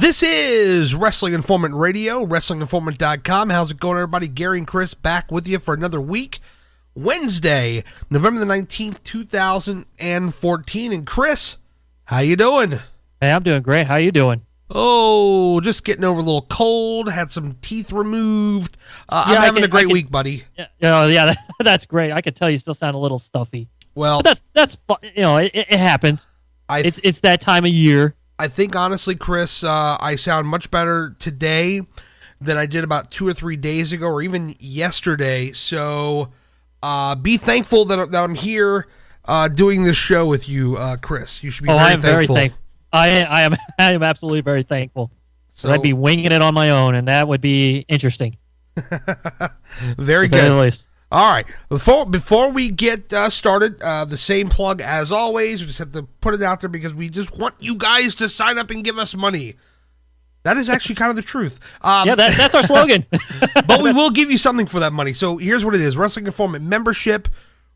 This is Wrestling Informant Radio, WrestlingInformant.com. How's it going, everybody? Gary and Chris back with you for another week. Wednesday, November the 19th, 2014. And Chris, how you doing? Hey, I'm doing great. How you doing? Oh, just getting over a little cold, had some teeth removed. I'm having a great week, buddy. Yeah, that's great. I could tell you still sound a little stuffy. Well, but that's it happens. It's that time of year. I think, honestly, Chris, I sound much better today than I did about 2 or 3 days ago or even yesterday. So be thankful that I'm here doing this show with you, Chris. You should be very thankful. Very thankful. I am absolutely very thankful. So I'd be winging it on my own, and that would be interesting. Very good. All right. Before we get started, the same plug as always. We just have to put it out there because we just want you guys to sign up and give us money. That is actually kind of the truth. That's our slogan. But we will give you something for that money. So here's what it is. Wrestling Informant membership,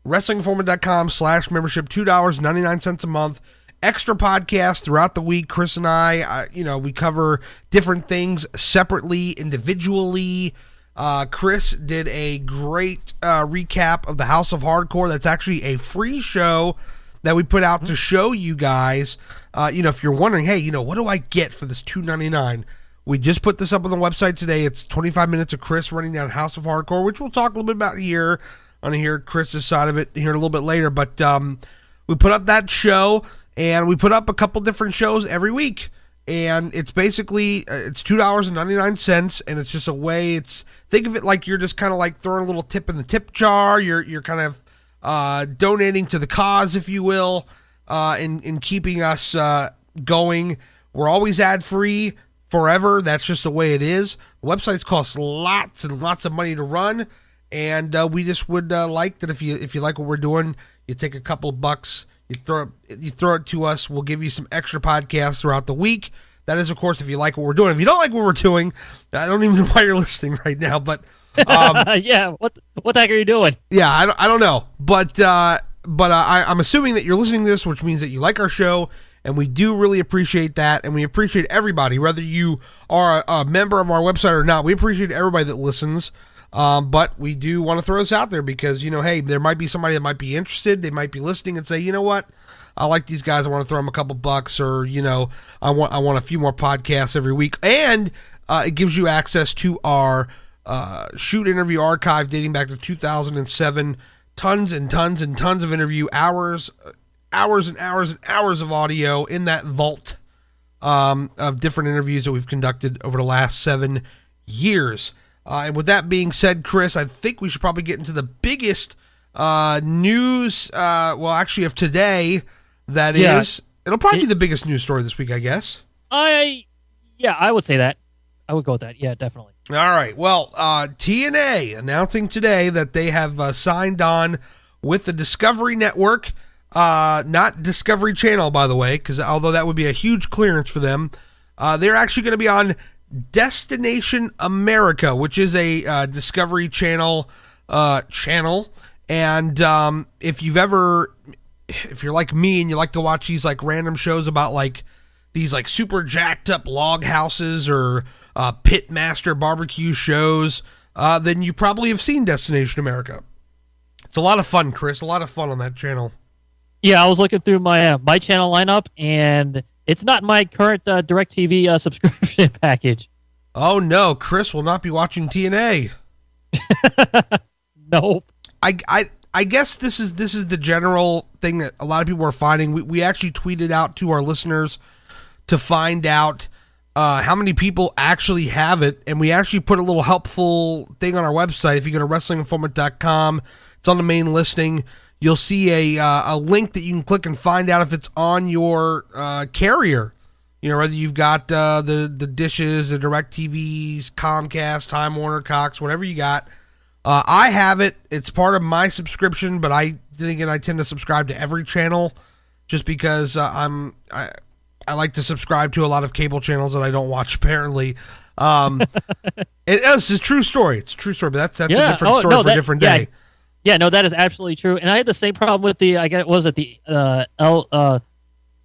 WrestlingInformant.com/membership, $2.99 a month. Extra podcasts throughout the week. Chris and I, we cover different things separately, individually. Chris did a great recap of the House of Hardcore. That's actually a free show that we put out to show you guys. If you're wondering, hey, what do I get for this $2.99? We just put this up on the website today. It's 25 minutes of Chris running down House of Hardcore, which we'll talk a little bit about here. I'm going to hear Chris's side of it here a little bit later. But we put up that show, and we put up a couple different shows every week. And it's basically, it's $2.99, and it's just a way, think of it like you're just kind of like throwing a little tip in the tip jar. You're kind of donating to the cause, if you will, in keeping us going. We're always ad-free forever. That's just the way it is. The websites cost lots and lots of money to run, and we just would like that if you like what we're doing, you take a couple of bucks, you throw it to us. We'll give you some extra podcasts throughout the week. That is, of course, if you like what we're doing. If you don't like what we're doing, I don't even know why you're listening right now. But yeah, what the heck are you doing? Yeah, I don't know. But I'm assuming that you're listening to this, which means that you like our show, and we do really appreciate that. And we appreciate everybody, whether you are a member of our website or not. We appreciate everybody that listens. But we do want to throw this out there because, hey, there might be somebody that might be interested. They might be listening and say, you know what? I like these guys. I want to throw them a couple bucks, or, I want a few more podcasts every week. And it gives you access to our shoot interview archive dating back to 2007. Tons and tons and tons of interview hours and hours and hours of audio in that vault of different interviews that we've conducted over the last 7 years. And with that being said, Chris, I think we should probably get into the biggest news, of today. That is, it'll probably be the biggest news story this week, I guess. I would say that. I would go with that. Yeah, definitely. All right. Well, TNA announcing today that they have signed on with the Discovery Network, not Discovery Channel, by the way, because although that would be a huge clearance for them, they're actually going to be on Destination America, which is a Discovery Channel channel. And if you're like me and you like to watch these like random shows about like these like super jacked up log houses or pit master barbecue shows, then you probably have seen Destination America. It's a lot of fun, Chris. A lot of fun on that channel. Yeah, I was looking through my channel lineup, and it's not my current DirecTV subscription package. Oh no, Chris will not be watching TNA. Nope. I guess this is the general thing that a lot of people are finding. We actually tweeted out to our listeners to find out how many people actually have it, and we actually put a little helpful thing on our website. If you go to WrestlingInformant.com, it's on the main listing. You'll see a link that you can click and find out if it's on your carrier. Whether you've got the dishes, the DirecTVs, Comcast, Time Warner, Cox, whatever you got. I have it. It's part of my subscription, but I tend to subscribe to every channel just because I like to subscribe to a lot of cable channels that I don't watch, apparently. It's a true story. It's a true story, but that's a different story for a different day. Yeah, no, that is absolutely true. And I had the same problem with the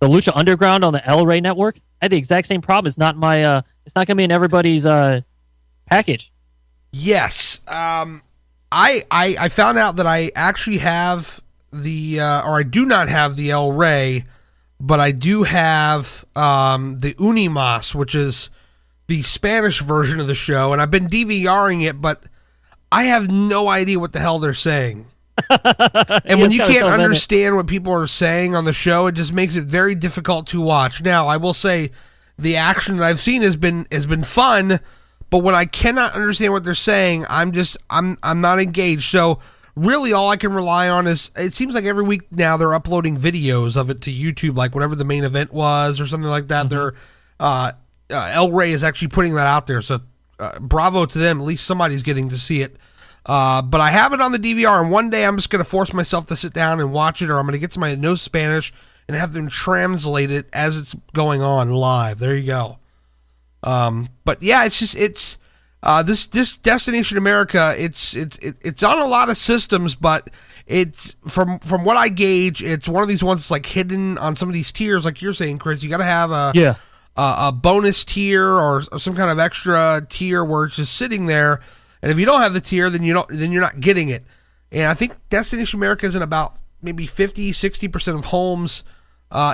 Lucha Underground on the El Rey network. had the exact same problem. It's not my. It's not going to be in everybody's package. Yes. I found out that I actually have or I do not have the El Rey, but I do have the Unimas, which is the Spanish version of the show, and I've been DVRing it, but I have no idea what the hell they're saying. And when you can't understand what people are saying on the show, it just makes it very difficult to watch. Now, I will say the action that I've seen has been fun, but when I cannot understand what they're saying, I'm not engaged. So really all I can rely on is, it seems like every week now they're uploading videos of it to YouTube, like whatever the main event was or something like that. They're El Rey is actually putting that out there, so bravo to them. At least somebody's getting to see it. But I have it on the DVR, and one day I'm just going to force myself to sit down and watch it, or I'm going to get somebody that knows Spanish and have them translate it as it's going on live. There you go. But yeah, it's this Destination America. It's on a lot of systems, but it's from what I gauge, it's one of these ones that's like hidden on some of these tiers, like you're saying, Chris. You got to have a bonus tier or some kind of extra tier where it's just sitting there. And if you don't have the tier, then you're not getting it. And I think Destination America is in about maybe 50-60% of homes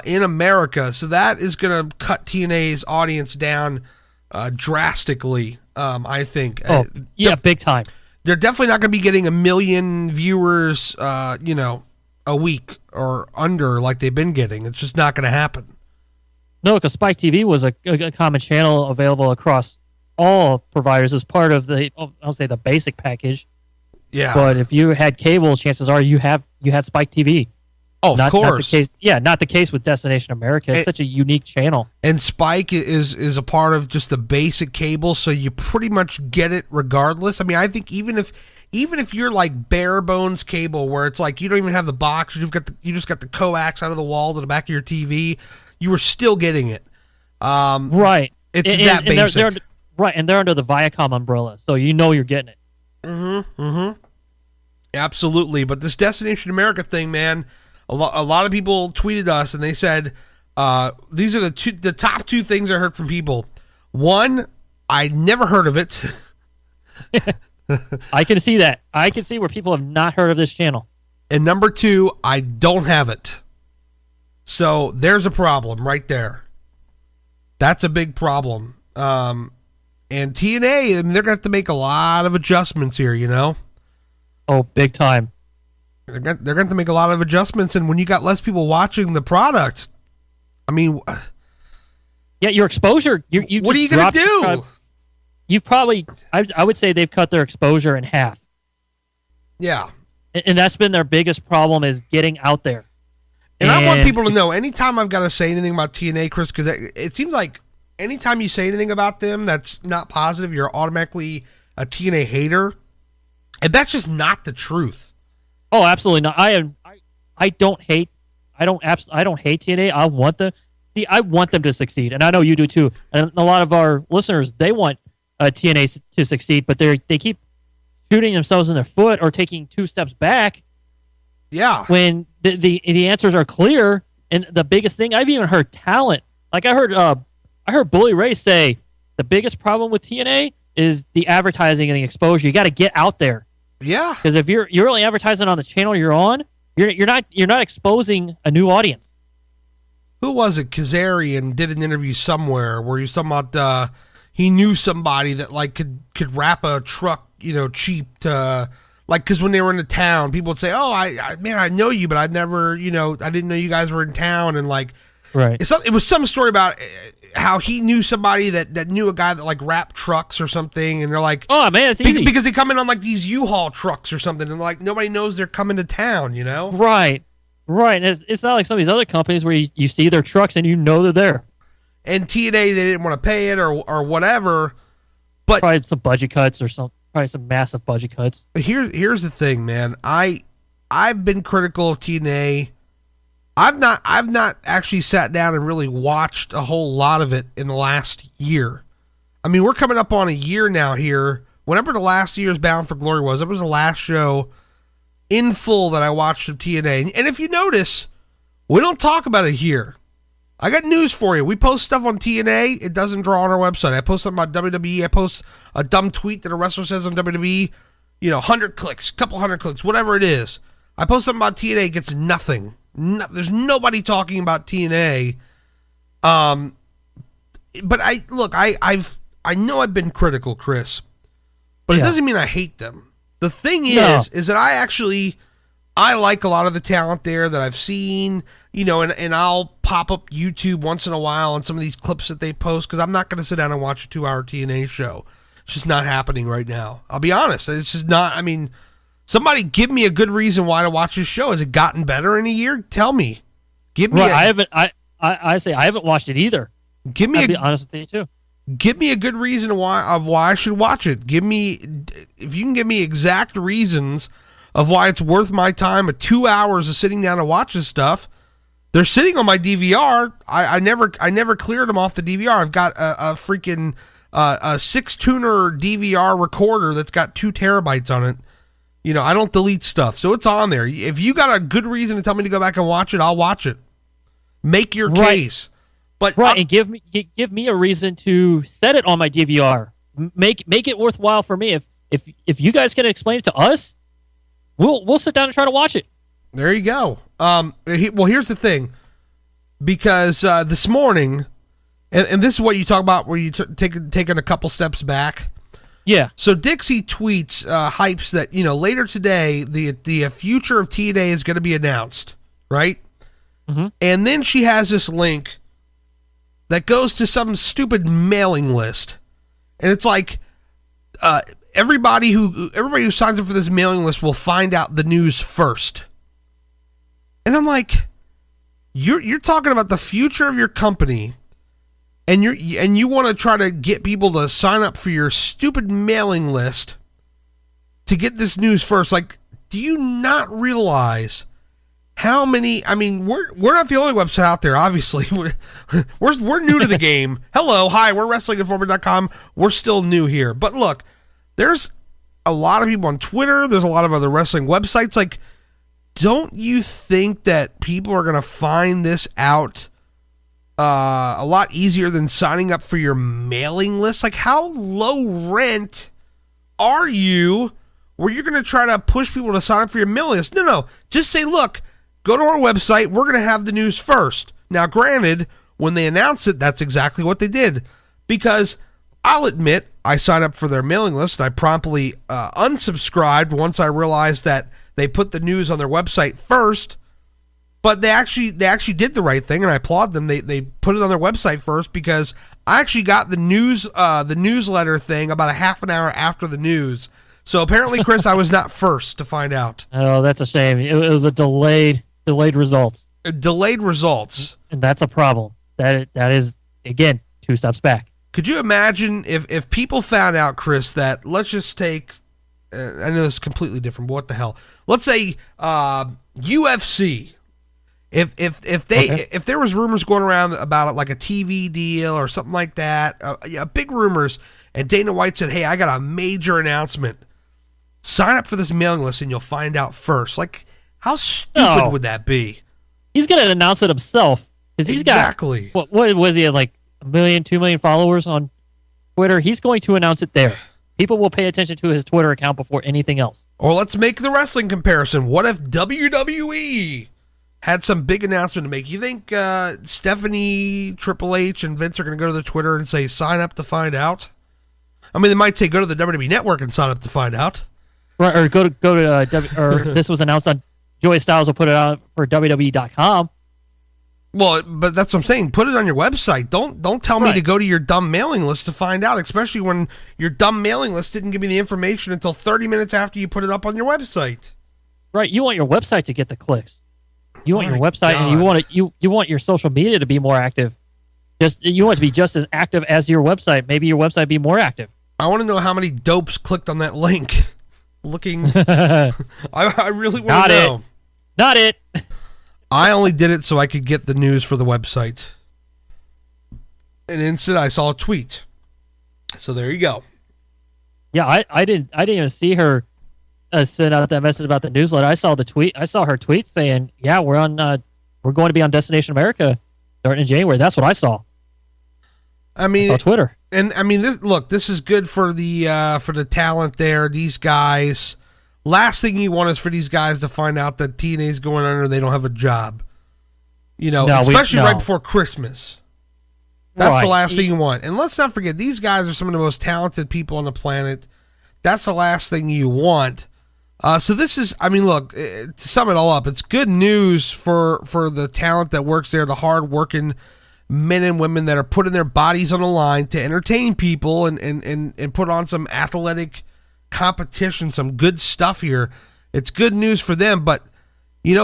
in America. So that is going to cut TNA's audience down drastically, I think. Big time. They're definitely not going to be getting 1 million viewers, a week or under like they've been getting. It's just not going to happen. No, because Spike TV was a common channel available across all providers as part of I'll say the basic package. Yeah. But if you had cable, chances are you had Spike TV. Oh, of course. Not the case with Destination America. It's such a unique channel. And Spike is a part of just the basic cable, so you pretty much get it regardless. I mean, I think even if you're like bare bones cable, where it's like you don't even have the box, you just got the coax out of the wall to the back of your TV, you were still getting it. Right. It's that basic. Right, and they're under the Viacom umbrella, so you know you're getting it. Absolutely, but this Destination America thing, man, a lot of people tweeted us, and they said these are the top two things I heard from people. One, I never heard of it. I can see that. I can see where people have not heard of this channel. And number two, I don't have it. So there's a problem right there. That's a big problem. And TNA, they're going to have to make a lot of adjustments here, you know? Oh, big time. They're going to have to make a lot of adjustments, and when you got less people watching the product, I mean... Yeah, your exposure... You what are you going to do? You've probably... I would say they've cut their exposure in half. Yeah. And that's been their biggest problem, is getting out there. And I want people to know, anytime I've got to say anything about TNA, Chris, because it seems like anytime you say anything about them that's not positive, you're automatically a TNA hater, and that's just not the truth. Oh, absolutely not. I don't hate TNA. I want them to succeed, and I know you do too. And a lot of our listeners, they want TNA to succeed, but they keep shooting themselves in their foot or taking 2 steps back. Yeah. When the answers are clear, and the biggest thing, I've even heard talent. Like I heard Bully Ray say the biggest problem with TNA is the advertising and the exposure. You got to get out there. Yeah. Because if you're only advertising on the channel you're on, you're not exposing a new audience. Who was it? Kazarian did an interview somewhere where he was talking about he knew somebody that like could wrap a truck, cheap to like, because when they were in the town, people would say, "Oh, I know you, but I never, I didn't know you guys were in town," and like. Right. It was some story about how he knew somebody that knew a guy that like wrapped trucks or something, and they're like, "Oh man, it's easy," because they come in on like these U-Haul trucks or something, and like nobody knows they're coming to town, Right. And it's not like some of these other companies where you see their trucks and you know they're there. And TNA, they didn't want to pay it or whatever, but probably some budget cuts or probably some massive budget cuts. Here's the thing, man. I've been critical of TNA. I've not actually sat down and really watched a whole lot of it in the last year. I mean, we're coming up on a year now here. Whenever the last year's Bound for Glory was, it was the last show in full that I watched of TNA. And if you notice, we don't talk about it here. I got news for you. We post stuff on TNA. It doesn't draw on our website. I post something about WWE. I post a dumb tweet that a wrestler says on WWE. 100 clicks, couple hundred clicks, whatever it is. I post something about TNA. It gets nothing. There's nobody talking about TNA. But I know I've been critical, Chris, but it doesn't mean I hate them. The thing is that I like a lot of the talent there that I've seen, and I'll pop up YouTube once in a while on some of these clips that they post, because I'm not going to sit down and watch a 2-hour TNA show. It's just not happening right now. I'll be honest. It's just not. I mean, somebody give me a good reason why to watch this show. Has it gotten better in a year? Tell me. Give me. I haven't. I say I haven't watched it either. Give me. I'll be honest with you too. Give me a good reason why I should watch it. If you can give me exact reasons of why it's worth my time of 2 hours of sitting down to watch this stuff. They're sitting on my DVR. I never cleared them off the DVR. I've got a freaking a 6-tuner DVR recorder that's got 2 terabytes on it. I don't delete stuff, so it's on there. If you got a good reason to tell me to go back and watch it, I'll watch it. Make your case. But and give me a reason to set it on my DVR. Make it worthwhile for me. If you guys can explain it to us, we'll sit down and try to watch it. There you go. Well, here's the thing, because this morning, and this is what you talk about where you taking a couple steps back. Yeah. So Dixie tweets, hypes that later today the future of TNA is going to be announced, right? Mm-hmm. And then she has this link that goes to some stupid mailing list, and it's like everybody who signs up for this mailing list will find out the news first. And I'm like, you're talking about the future of your company, and you want to try to get people to sign up for your stupid mailing list to get this news first. Like, do you not realize how many? I mean, we're not the only website out there. Obviously, we're new to the game. Hello, hi, we're WrestlingInformant.com. We're still new here, but look, there's a lot of people on Twitter. There's a lot of other wrestling websites. Like, don't you think that people are going to find this out a lot easier than signing up for your mailing list? Like, how low rent are you where you're going to try to push people to sign up for your mailing list? No. Just say, look, go to our website. We're going to have the news first. Now, granted, when they announced it, that's exactly what they did. Because I'll admit, I signed up for their mailing list, and I promptly unsubscribed once I realized that they put the news on their website first. But they actually did the right thing, and I applaud them. They put it on their website first, because I actually got the newsletter thing about a half an hour after the news. So apparently, Chris, I was not first to find out. Oh, that's a shame. It was a delayed results. Delayed results, and that's a problem. That is, again, 2 steps back. Could you imagine if people found out, Chris, that, let's just take, I know this is completely different, but what the hell? Let's say UFC. If there was rumors going around about it, like a TV deal or something like that, big rumors, and Dana White said, "Hey, I got a major announcement. Sign up for this mailing list, and you'll find out first." Like, how stupid would that be? He's going to announce it himself, because he's got, what was he, like 1 million, 2 million followers on Twitter? He's going to announce it there. People will pay attention to his Twitter account before anything else. Or let's make the wrestling comparison. What if WWE had some big announcement to make? You think Stephanie, Triple H, and Vince are going to go to their Twitter and say, sign up to find out? I mean, they might say, go to the WWE Network and sign up to find out. Right, or go to or this was announced on, Joey Styles will put it out for WWE.com. Well, but that's what I'm saying. Put it on your website. Don't tell me to go to your dumb mailing list to find out, especially when your dumb mailing list didn't give me the information until 30 minutes after you put it up on your website. Right, you want your website to get the clicks. You want your website, and you want your social media to be more active. You want it to be just as active as your website. Maybe your website be more active. I want to know how many dopes clicked on that link. Looking, I really want to know. Not it. I only did it so I could get the news for the website. And instead, I saw a tweet. So there you go. Yeah, I didn't even see her send out that message about the newsletter. I saw the tweet. I saw her tweet saying, "Yeah, we're going to be on Destination America starting in January. That's what I saw. I mean, I saw Twitter. And I mean, this is good for the talent there. These guys. Last thing you want is for these guys to find out that TNA is going under and they don't have a job. Especially right before Christmas. That's the last thing you want. And let's not forget, these guys are some of the most talented people on the planet. That's the last thing you want. So this is, I mean, look, to sum it all up, it's good news for the talent that works there, the hard-working men and women that are putting their bodies on the line to entertain people and put on some athletic competition, some good stuff here. It's good news for them, but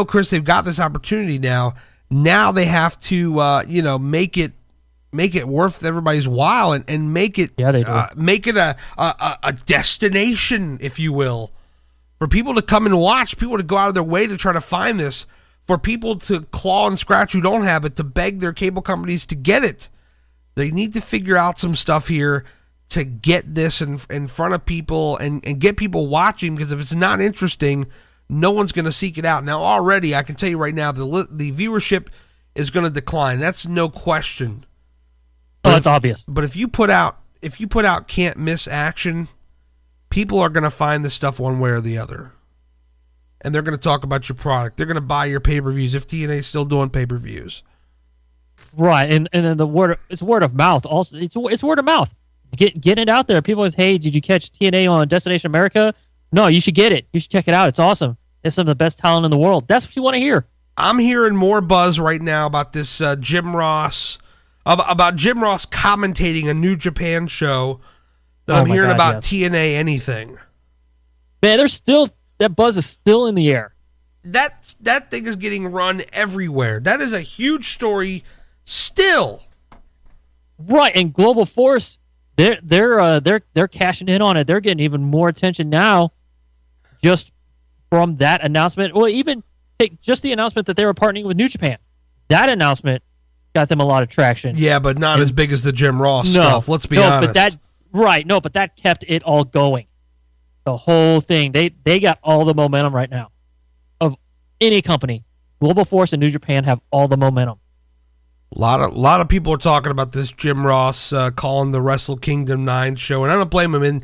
Chris, they've got this opportunity now. Now they have to make it worth everybody's while and make it make it a destination, if you will, for people to come and watch, people to go out of their way to try to find this, for people to claw and scratch who don't have it, to beg their cable companies to get it. They need to figure out some stuff here to get this in front of people and get people watching, because if it's not interesting, no one's going to seek it out. Now, already, I can tell you right now, the viewership is going to decline. That's no question. Oh, that's obvious. But if you put out can't miss action, people are going to find this stuff one way or the other. And they're going to talk about your product. They're going to buy your pay-per-views if TNA is still doing pay-per-views. Right, and then it's word of mouth. Also, it's word of mouth. Get it out there. People say, "Hey, did you catch TNA on Destination America?" No, you should get it. You should check it out. It's awesome. They have some of the best talent in the world. That's what you want to hear. I'm hearing more buzz right now about this Jim Ross, about Jim Ross commentating a New Japan show than I'm hearing about TNA anything. Man, that buzz is still in the air. That thing is getting run everywhere. That is a huge story still. Right, and Global Force, they're cashing in on it. They're getting even more attention now, just from that announcement. Well, even take just the announcement that they were partnering with New Japan. That announcement got them a lot of traction. Yeah, but not as big as the Jim Ross stuff. Let's be honest. But that kept it all going. The whole thing. They got all the momentum right now of any company. Global Force and New Japan have all the momentum. A lot of people are talking about this Jim Ross calling the Wrestle Kingdom 9 show, and I don't blame him.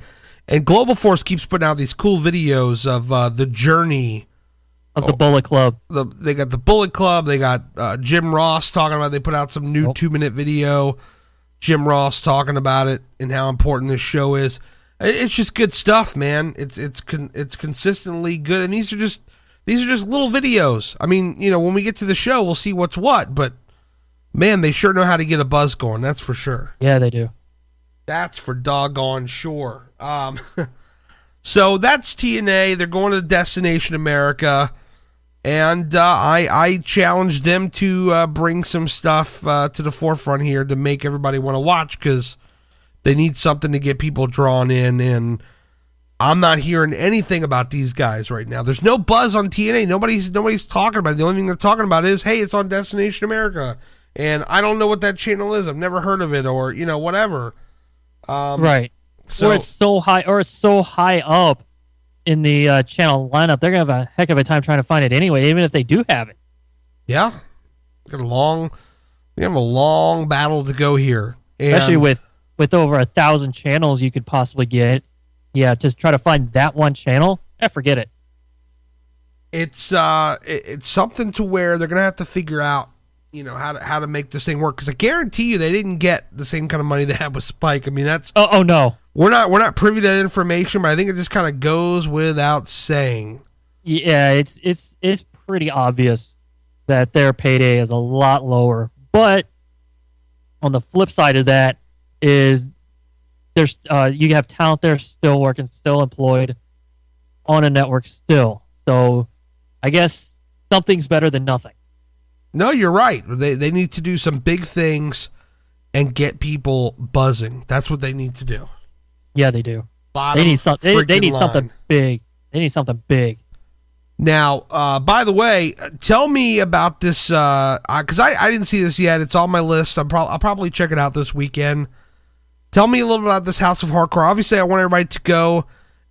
And Global Force keeps putting out these cool videos of the journey of the Bullet Club. They got the Bullet Club. They got Jim Ross talking about it. They put out some new 2-minute video. Jim Ross talking about it and how important this show is. It's just good stuff, man. It's consistently good, and these are just little videos. I mean, when we get to the show, we'll see what's what, but man, they sure know how to get a buzz going. That's for sure. Yeah, they do. That's for doggone sure. So that's TNA. They're going to Destination America, and I challenged them to bring some stuff to the forefront here to make everybody want to watch, because they need something to get people drawn in, and I'm not hearing anything about these guys right now. There's no buzz on TNA. Nobody's talking about it. The only thing they're talking about is, hey, it's on Destination America, and I don't know what that channel is. I've never heard of it, or whatever. Right. Or it's so high up in the channel lineup, they're gonna have a heck of a time trying to find it anyway, even if they do have it. Yeah, we have a long battle to go here, especially with over 1,000 channels you could possibly get. Yeah, just try to find that one channel. Forget it. It's something to where they're gonna have to figure out, how to make this thing work. Because I guarantee you, they didn't get the same kind of money they had with Spike. I mean, that's oh no, we're not privy to that information, but I think it just kind of goes without saying. Yeah, it's pretty obvious that their payday is a lot lower. But on the flip side of that is there's you have talent there still working, still employed on a network still. So I guess something's better than nothing. No, you're right. They need to do some big things and get people buzzing. That's what they need to do. Yeah, they do. They need something big. They need something big. Now, by the way, tell me about this, because I didn't see this yet. It's on my list. I'll probably check it out this weekend. Tell me a little bit about this House of Hardcore. Obviously, I want everybody to go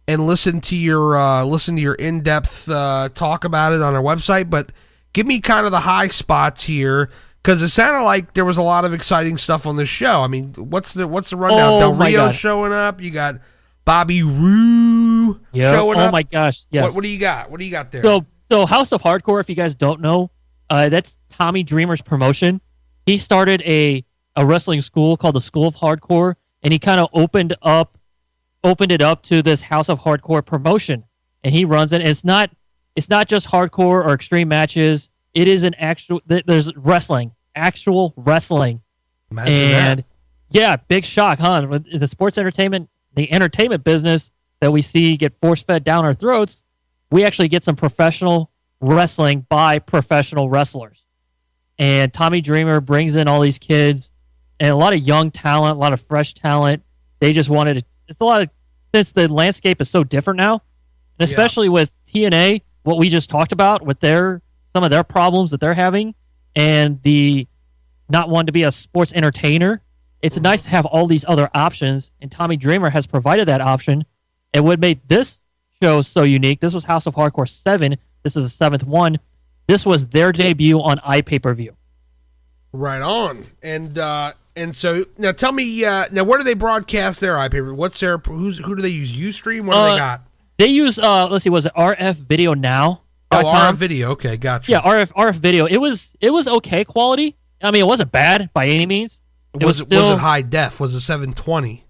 and listen to your in-depth talk about it on our website, but give me kind of the high spots here, Because it sounded like there was a lot of exciting stuff on this show. I mean, what's the rundown? Oh, Del my Rio God. showing up. You got Bobby Roode showing up. Oh my gosh! Yes. What do you got? What do you got there? So House of Hardcore, if you guys don't know, that's Tommy Dreamer's promotion. He started a wrestling school called the School of Hardcore, and he kind of opened it up to this House of Hardcore promotion, and he runs it. And it's not just hardcore or extreme matches. It is an actual. There's wrestling, actual wrestling. Imagine and that. yeah, big shock, huh? With the sports entertainment, the entertainment business that we see get force fed down our throats, we actually get some professional wrestling by professional wrestlers. And Tommy Dreamer brings in all these kids and a lot of young talent, a lot of fresh talent. They just wanted to. It's a lot of, since the landscape is so different now, and especially with TNA, what we just talked about with some of their problems that they're having, and the not wanting to be a sports entertainer. It's nice to have all these other options, and Tommy Dreamer has provided that option. And what made this show so unique, this was House of Hardcore 7. This is the 7th one. This was their debut on iPay-per-view. Right on. And so now tell me, now where do they broadcast their iPay? What's their who do they use? Ustream? What do they got? They use let's see, was it RF Video Now? Oh, RF Video. Okay, gotcha. Yeah, RF Video. It was okay quality. I mean, it wasn't bad by any means. Was it high def? Was it 720?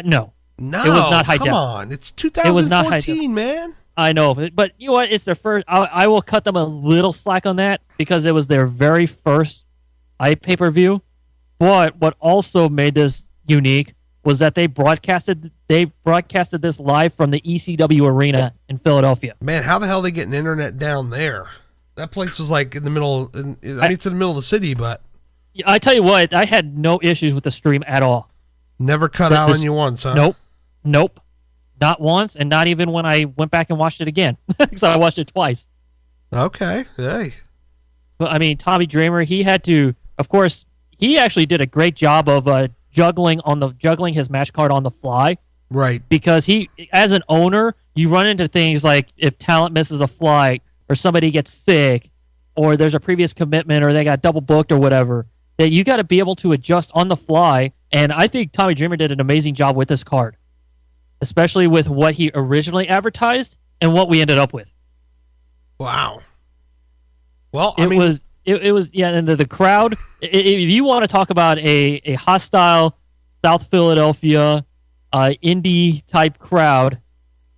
No. No, it was not high def. Come on, it's 2014, it was not high def. Man. I know, but you know what? It's their first. I will cut them a little slack on that because it was their very first iPay-per-view. But what also made this unique was that they broadcasted this live from the ECW arena in Philadelphia. Man, how the hell are they getting internet down there? That place was like in the middle. It's in the middle of the city, but I tell you what, I had no issues with the stream at all. Never cut out on you once, huh? Nope. Not once, and not even when I went back and watched it again. So I watched it twice. Okay. Hey. But I mean, Tommy Dreamer, he had to, of course, he actually did a great job of juggling his match card on the fly. Right. Because he, as an owner, you run into things like if talent misses a flight or somebody gets sick or there's a previous commitment or they got double booked or whatever, that you got to be able to adjust on the fly. And I think Tommy Dreamer did an amazing job with this card, especially with what he originally advertised and what we ended up with. Wow. Well, it was and the crowd. If you want to talk about a hostile South Philadelphia indie type crowd,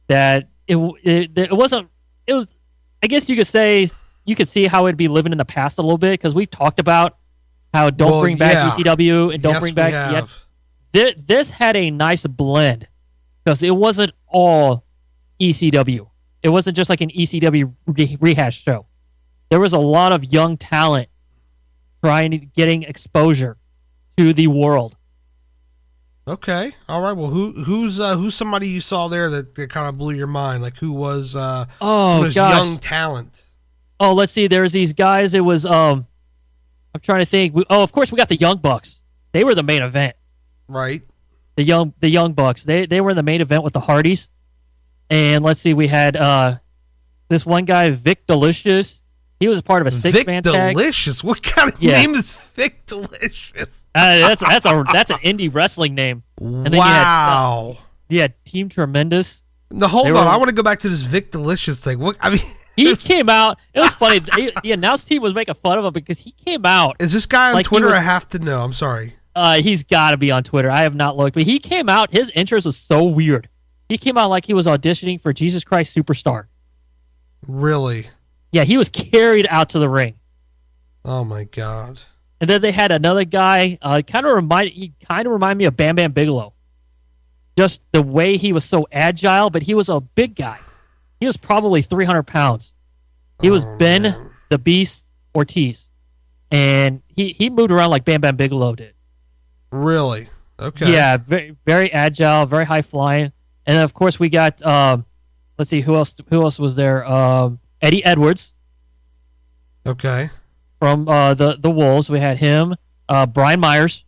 that it wasn't. It was. I guess you could say you could see how it'd be living in the past a little bit because we've talked about how don't bring back ECW and don't bring back yet. This had a nice blend because it wasn't all ECW. It wasn't just like an ECW rehash show. There was a lot of young talent getting exposure to the world. Okay, all right. Well, who's somebody you saw there that kind of blew your mind? Like who was some of this young talent? Oh, let's see. There's these guys. It was I'm trying to think. Of course, we got the Young Bucks. They were the main event. Right. The Young Bucks. They were in the main event with the Hardys. And let's see, we had this one guy, Vic Delicious. He was part of a six-man tag. Vic Delicious? What kind of name is Vic Delicious? That's an indie wrestling name. And then wow. You had Team Tremendous. No, hold on. I want to go back to this Vic Delicious thing. What? I mean, he came out. It was funny. The announce team was making fun of him because he came out. Is this guy on Twitter? I have to know. I'm sorry. He's got to be on Twitter. I have not looked, but he came out. His entrance was so weird. He came out like he was auditioning for Jesus Christ Superstar. Really? Yeah, he was carried out to the ring. Oh my God! And then they had another guy. He kind of reminded me of Bam Bam Bigelow. Just the way he was so agile, but he was a big guy. He was probably 300 pounds. He was Ben the Beast Ortiz, and he moved around like Bam Bam Bigelow did. Really? Okay. Yeah, very very agile, very high flying. And then of course we got let's see who else was there. Eddie Edwards. Okay. From the Wolves, we had him. Brian Myers.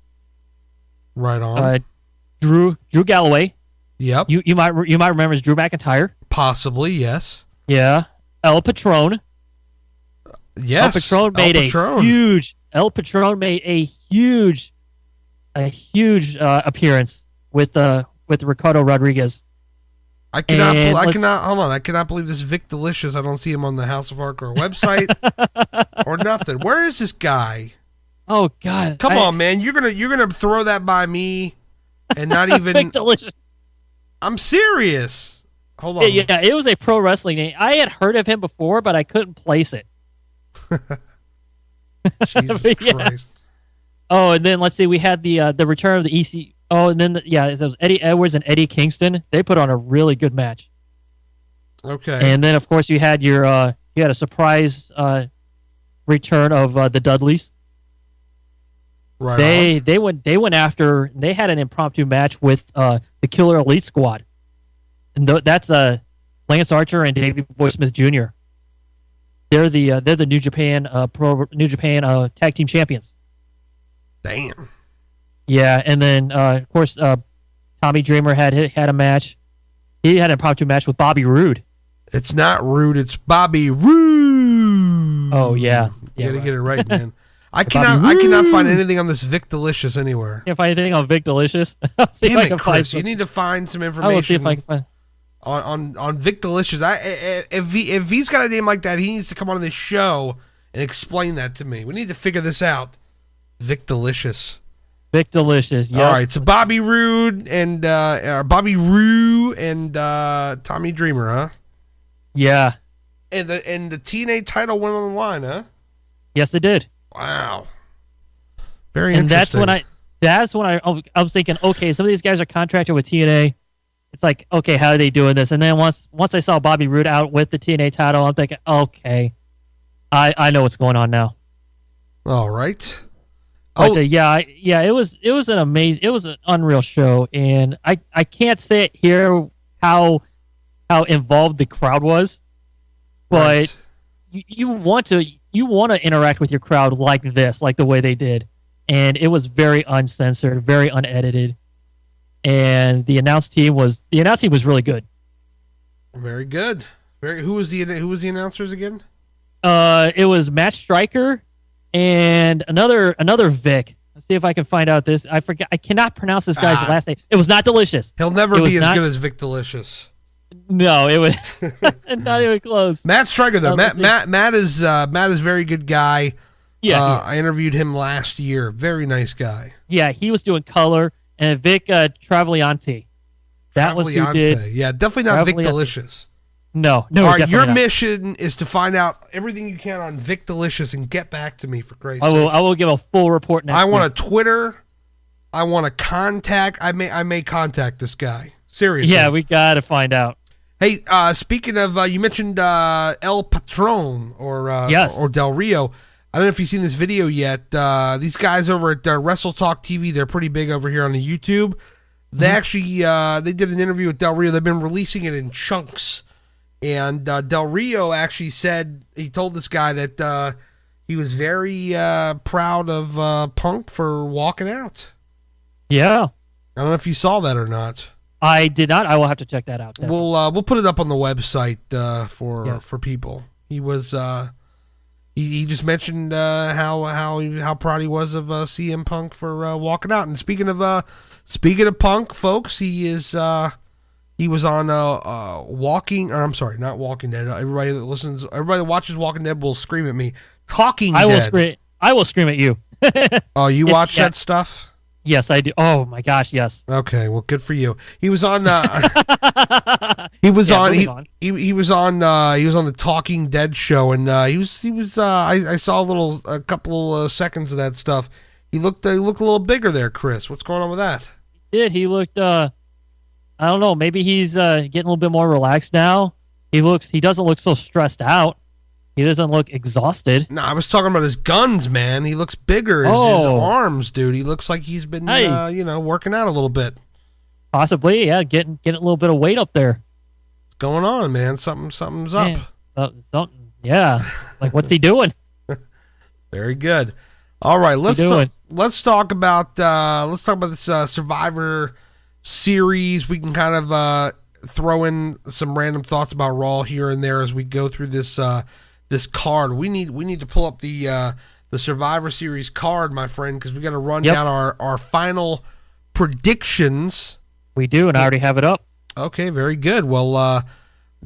Right on. Drew Galloway. Yep. You might remember as Drew McIntyre. Possibly, yes. Yeah. El Patron. Yes. El Patron made a El Patron made a huge appearance with Ricardo Rodriguez. I cannot believe this Vic Delicious. I don't see him on the House of Hardcore website or nothing. Where is this guy? Oh God! Come on, man! You're gonna throw that by me and not even. Vic Delicious. I'm serious. Hold on. Yeah, it was a pro wrestling name. I had heard of him before, but I couldn't place it. Jesus Christ. Oh, and then let's see. We had the return of the EC. Oh, and then it was Eddie Edwards and Eddie Kingston. They put on a really good match. Okay. And then of course you had a surprise return of the Dudleys. Right. They went after. They had an impromptu match with the Killer Elite Squad, and that's Lance Archer and Davey Boy Smith Jr. They're the New Japan tag team champions. Damn. Yeah, and then of course Tommy Dreamer had a match. He had an impromptu match with Bobby Roode. It's not Rude. It's Bobby Roode. Oh yeah, You gotta right. get it right, man. I cannot find anything on this Vic Delicious anywhere. Can't find anything on Vic Delicious. I'll see Damn if I it, can Chris! find You need to find some I information. will see if I can find. On Vic Delicious. If he's got a name like that, he needs to come on this show and explain that to me. We need to figure this out. Vic Delicious. Vic Delicious. Yep. All right, so Bobby Roode and Roo and Tommy Dreamer, huh? Yeah. And the TNA title went on the line, huh? Yes, it did. Wow. Very And interesting. that's when I was thinking, okay, some of these guys are contracted with TNA. It's like, okay, how are they doing this? And then once I saw Bobby Roode out with the TNA title, I'm thinking, okay, I know what's going on now. All right. But it was an unreal show, and I can't say it here how involved the crowd was, but Right. you want to interact with your crowd like this, like the way they did, and it was very uncensored, very unedited, and the announce team was really good. Very good. Who was the announcers again? It was Matt Stryker and another Vic. Let's see if I can find out this. I forget. I cannot pronounce this guy's last name. It was not Delicious. He'll never be as good as Vic Delicious. No, it was not even close. Matt Stryker, though. Let's see. Matt is a very good guy. Yeah, I interviewed him last year. Very nice guy. yeah, he was doing color, and Vic Travaglianti. That was who did. Yeah, definitely not Vic Travaglianti. Delicious. No, All right, definitely your not. mission is to find out everything you can on Vic Delicious and get back to me for Christ's I sake. will give a full report next I week. want a Twitter. I want to contact. I may contact this guy. Seriously. Yeah, we got to find out. Hey, speaking of, you mentioned El Patron or Yes. or Del Rio. I don't know if you've seen this video yet. These guys over at Wrestle Talk TV, they're pretty big over here on the YouTube. They actually they did an interview with Del Rio. They've been releasing it in chunks. And Del Rio actually said, he told this guy that he was very proud of Punk for walking out. Yeah, I don't know if you saw that or not. I did not. I will have to check that out. Definitely. We'll put it up on the website for people. He was he just mentioned how proud he was of CM Punk for walking out. And speaking of Punk, folks, he was on Walking. Or I'm sorry, not Walking Dead. Everybody that watches Walking Dead will scream at me. Talking Dead. I will scream at you. Oh, you watch that stuff? Yes, I do. Oh my gosh, yes. Okay, well, good for you. He was on. He was on He was on the Talking Dead show, and he was. I saw a couple seconds of that stuff. He looked a little bigger there, Chris. What's going on with that? He looked. I don't know. Maybe he's getting a little bit more relaxed now. He doesn't look so stressed out. He doesn't look exhausted. No, I was talking about his guns, man. He looks bigger. His arms, dude. He looks like he's been, working out a little bit. Possibly, yeah. Getting a little bit of weight up there. What's going on, man? Something's up. Something, yeah. Like, what's he doing? Very good. All right, let's talk about this Survivor Series. We can kind of throw in some random thoughts about Raw here and there as we go through this card. We need to pull up the the Survivor Series card, my friend, because we got to run down our final predictions. We do, and I already have it up. Okay, very good. Well,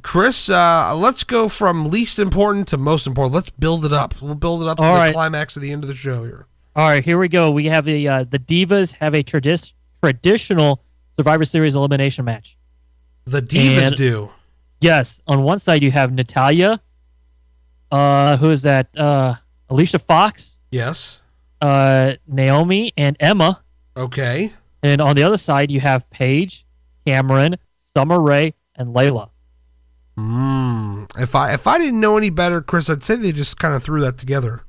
Chris, let's go from least important to most important. Let's build it up. We'll build it up to the climax at the end of the show here. All right, here we go. We have the Divas have a traditional Survivor Series elimination match. The Divas do? Yes. On one side, you have Natalya. Who is that? Alicia Fox. Yes. Naomi and Emma. Okay. And on the other side, you have Paige, Cameron, Summer Rae, and Layla. If I didn't know any better, Chris, I'd say they just kind of threw that together.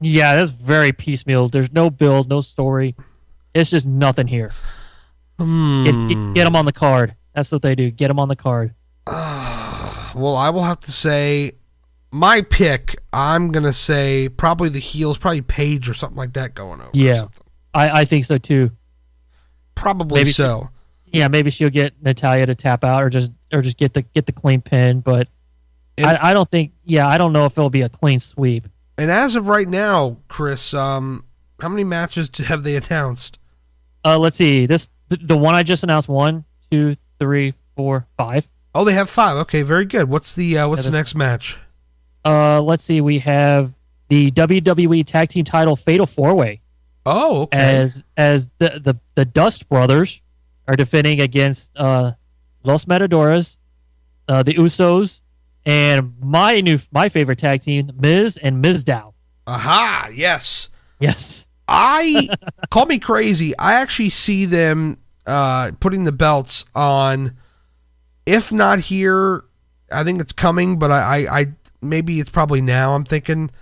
Yeah, that's very piecemeal. There's no build, no story. It's just nothing here. Get them on the card. That's what they do. Get them on the card. Well, I will have to say my pick, I'm going to say probably the heels, probably Paige or something like that going over. Yeah, I think so too. Probably maybe so. Maybe she'll get Natalya to tap out or just get the clean pin, but I don't think I don't know if it'll be a clean sweep. And as of right now, Chris, how many matches have they announced? Let's see. The one I just announced, 1, 2, 3, 4, 5. Oh, they have 5. Okay, very good. What's the next match? Let's see. We have the WWE Tag Team Title Fatal 4-Way. Oh, okay. As the Dust Brothers are defending against Los Matadores, the Usos, and my favorite tag team, Miz and Mizdow. Aha! Yes. Call me crazy. I actually see them putting the belts on. If not here, I think it's coming, but I maybe it's probably now. I'm thinking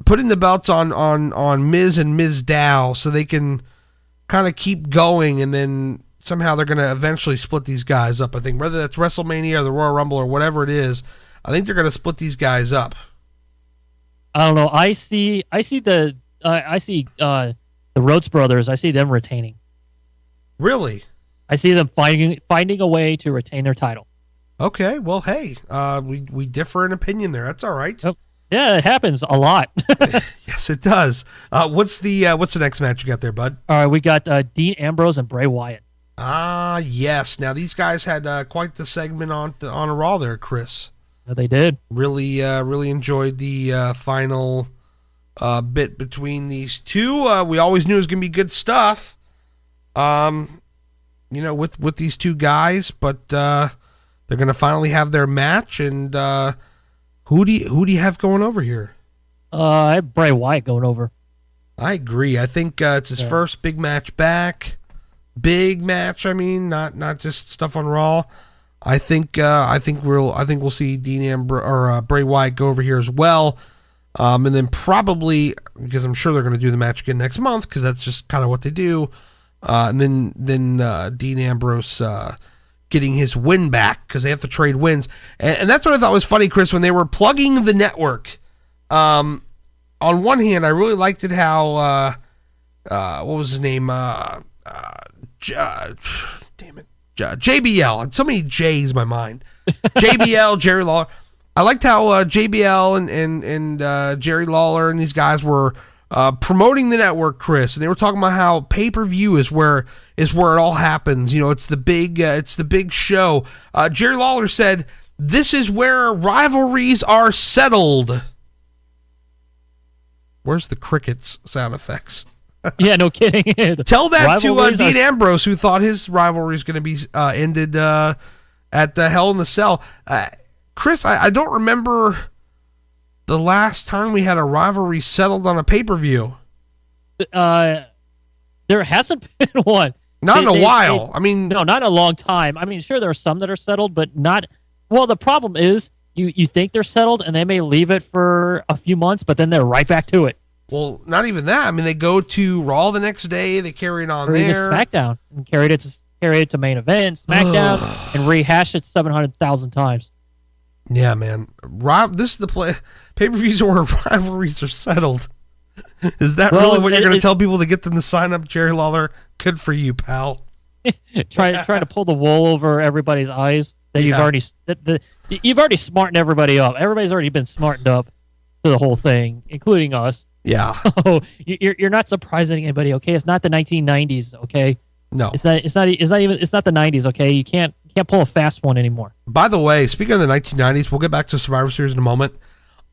putting the belts on Miz and Mizdow so they can kind of keep going, and then somehow they're going to eventually split these guys up. I think whether that's WrestleMania or the Royal Rumble or whatever it is, I think they're going to split these guys up. I don't know. I see the Rhodes Brothers. I see them retaining. Really? I see them finding a way to retain their title. Okay. Well, hey, we differ in opinion there. That's all right. Oh, yeah, it happens a lot. Yes, it does. What's the next match you got there, bud? All right, we got Dean Ambrose and Bray Wyatt. Ah, yes. Now these guys had quite the segment on a Raw there, Chris. Yeah, they did. Really enjoyed the final bit between these two. We always knew it was going to be good stuff. With these two guys, but they're going to finally have their match. And who do you have going over here? I have Bray Wyatt going over. I agree. I think it's his first big match back. Big match. I mean, not just stuff on Raw. I think we'll see Dean Ambrose or Bray Wyatt go over here as well, and then probably because I'm sure they're going to do the match again next month because that's just kind of what they do. And then Dean Ambrose getting his win back because they have to trade wins, and that's what I thought was funny, Chris, when they were plugging the network. On one hand, I really liked it how what was his name? JBL. So many J's in my mind. JBL, Jerry Lawler. I liked how JBL and Jerry Lawler and these guys were promoting the network, Chris, and they were talking about how pay-per-view is where it all happens. It's the big show. Jerry Lawler said, "This is where rivalries are settled." Where's the crickets sound effects? Yeah, no kidding. Tell that to Dean Ambrose, who thought his rivalry is going to be ended at the Hell in the Cell. Chris, I don't remember the last time we had a rivalry settled on a pay-per-view. There hasn't been one. Not in a while. No, not in a long time. I mean, sure, there are some that are settled, but not. Well, the problem is you think they're settled, and they may leave it for a few months, but then they're right back to it. Well, not even that. I mean, they go to Raw the next day. They carry it on there. SmackDown and carried it to main event, SmackDown, and rehash it 700,000 times. Yeah, man. This is the pay-per-views where rivalries are settled. Is that really what you're going to tell people to get them to sign up, Jerry Lawler? Good for you, pal. try to pull the wool over everybody's eyes that you've already smartened everybody up. Everybody's already been smartened up to the whole thing, including us. Yeah. So you're not surprising anybody, okay? It's not the 1990s, okay? No. It's not the 90s, okay? You can't pull a fast one anymore. By the way, speaking of the 1990s, we'll get back to Survivor Series in a moment.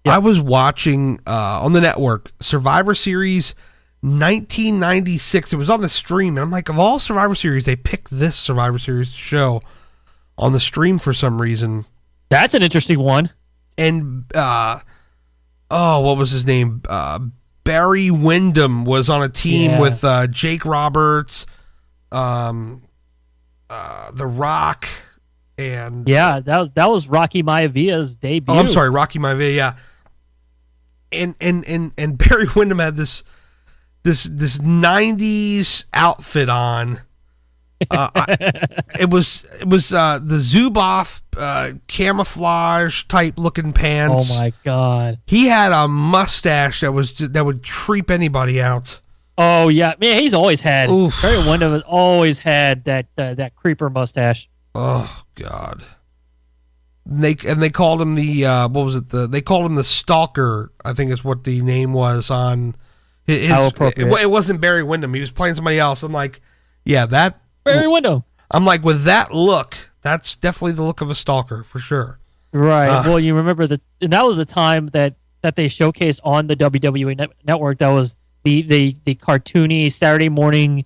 Yep. I was watching on the network Survivor Series 1996. It was on the stream, and I'm like, of all Survivor Series, they picked this Survivor Series show on the stream for some reason. That's an interesting one. And what was his name? Barry Windham was on a team with Jake Roberts, The Rock, and that was Rocky Maivia debut. Oh, I'm sorry, Rocky Maivia. Yeah, and Barry Windham had this 90s outfit on. It was the Zuboff camouflage type looking pants. Oh my god! He had a mustache that would creep anybody out. Oh yeah, man, he's always had. Oof. Barry Windham has always had that creeper mustache. Oh god! They called him the they called him the Stalker. I think is what the name was on. How appropriate. It wasn't Barry Windham. He was playing somebody else. I'm like, yeah, that. Barry Windham. I'm like, with that look, that's definitely the look of a stalker for sure. Right. Well, you remember and that was the time that they showcased on the WWE network. That was the cartoony Saturday morning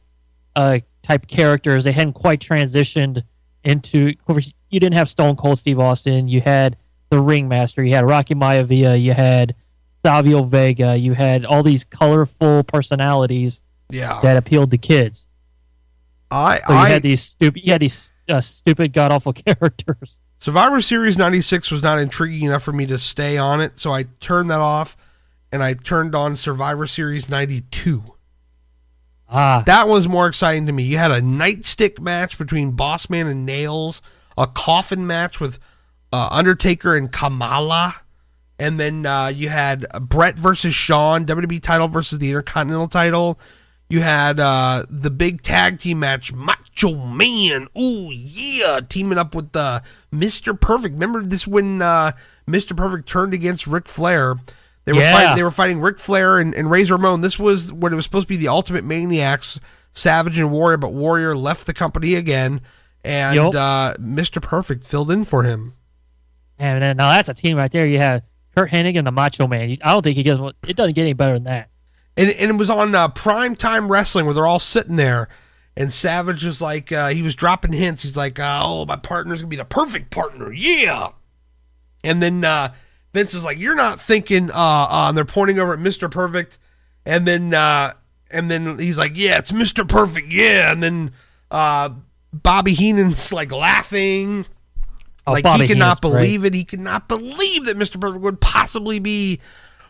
type characters. They hadn't quite transitioned into. Of course, you didn't have Stone Cold Steve Austin. You had the Ringmaster. You had Rocky Maivia. You had Savio Vega. You had all these colorful personalities that appealed to kids. You had these stupid god awful characters. Survivor Series 96 was not intriguing enough for me to stay on it, so I turned that off and I turned on Survivor Series 92. That was more exciting to me. You had a nightstick match between Bossman and Nails, a coffin match with Undertaker and Kamala, and then you had Brett versus Shawn, WWE title versus the Intercontinental title. You had the big tag team match, Macho Man, ooh yeah, teaming up with Mr. Perfect. Remember this when Mr. Perfect turned against Ric Flair? They were fighting Ric Flair and Razor Ramon. This was when it was supposed to be the Ultimate Maniacs, Savage and Warrior, but Warrior left the company again, and Mr. Perfect filled in for him. And now that's a team right there. You have Kurt Hennig and the Macho Man. I don't think it doesn't get any better than that. And it was on Primetime Wrestling where they're all sitting there, and Savage was like, he was dropping hints. He's like, oh, my partner's going to be the perfect partner. Yeah. And then Vince is like, you're not thinking, and they're pointing over at Mr. Perfect. And then he's like, yeah, it's Mr. Perfect. Yeah. And then Bobby Heenan's like laughing. Like Bobby he could not Heenan's believe great. it. He could not believe that Mr. Perfect would possibly be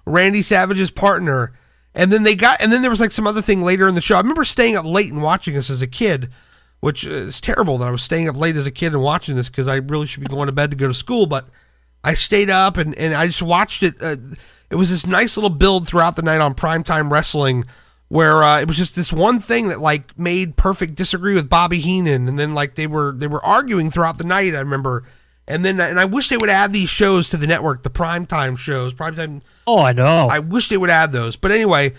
Randy Savage's partner. And then there was like some other thing later in the show. I remember staying up late and watching this as a kid, which is terrible that I was staying up late as a kid and watching this because I really should be going to bed to go to school. But I stayed up and I just watched it. It was this nice little build throughout the night on Primetime Wrestling where it was just this one thing that like made Perfect disagree with Bobby Heenan. And then like they were arguing throughout the night, I remember. And I wish they would add these shows to the network, the primetime shows. Oh, I know. I wish they would add those. But anyway,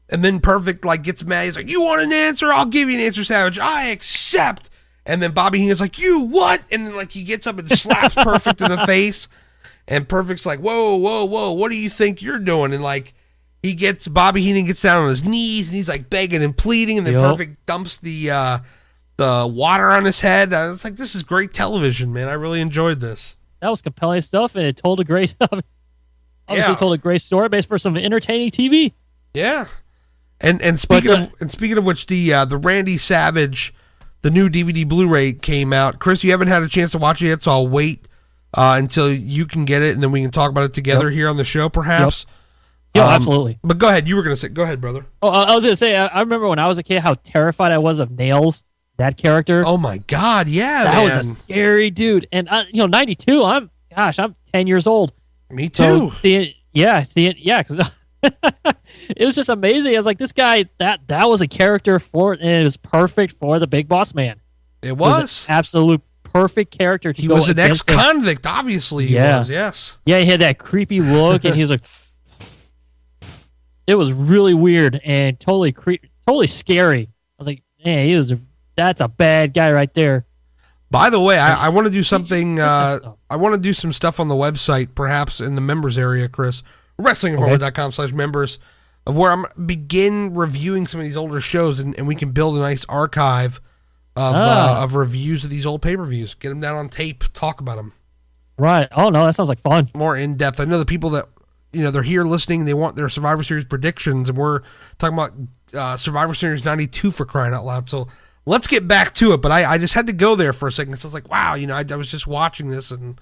and then Perfect like gets mad. He's like, you want an answer? I'll give you an answer, Savage. I accept. And then Bobby Heenan's like, you what? And then like he gets up and slaps Perfect in the face. And Perfect's like, whoa, whoa, whoa. What do you think you're doing? And like Bobby Heenan gets down on his knees and he's like begging and pleading. And then Perfect dumps the water on his head. It's like, this is great television, man. I really enjoyed this. That was compelling stuff, and it told a great told a great story based for some entertaining TV. Yeah. And speaking of which, the Randy Savage, the new DVD Blu-ray came out. Chris, you haven't had a chance to watch it yet, so I'll wait until you can get it, and then we can talk about it together here on the show, perhaps. Yep. Yeah, absolutely. But go ahead. You were going to say, go ahead, brother. Oh, I was going to say, I remember when I was a kid how terrified I was of Nails. That character. Oh my God! Yeah, that was a scary dude. And 92. I'm 10 years old. Me too. So seeing it, because it was just amazing. I was like, this guy, that was a character and it was perfect for the Big Boss Man. It was an absolute perfect character to He go was an against ex-convict, obviously. He was, yes. Yeah, he had that creepy look, and he was like, it was really weird and totally scary. I was like, man, that's a bad guy right there. By the way, I want to do something. I want to do some stuff on the website, perhaps in the members area, Chris. WrestlingInformant.com/members, of where I'm begin reviewing some of these older shows, and we can build a nice archive of reviews of these old pay-per-views. Get them down on tape, talk about them. Right. Oh, no, that sounds like fun. More in-depth. I know the people that, they're here listening, they want their Survivor Series predictions, and we're talking about Survivor Series 92 for crying out loud. So let's get back to it, but I just had to go there for a second. So I was like, wow, I was just watching this, and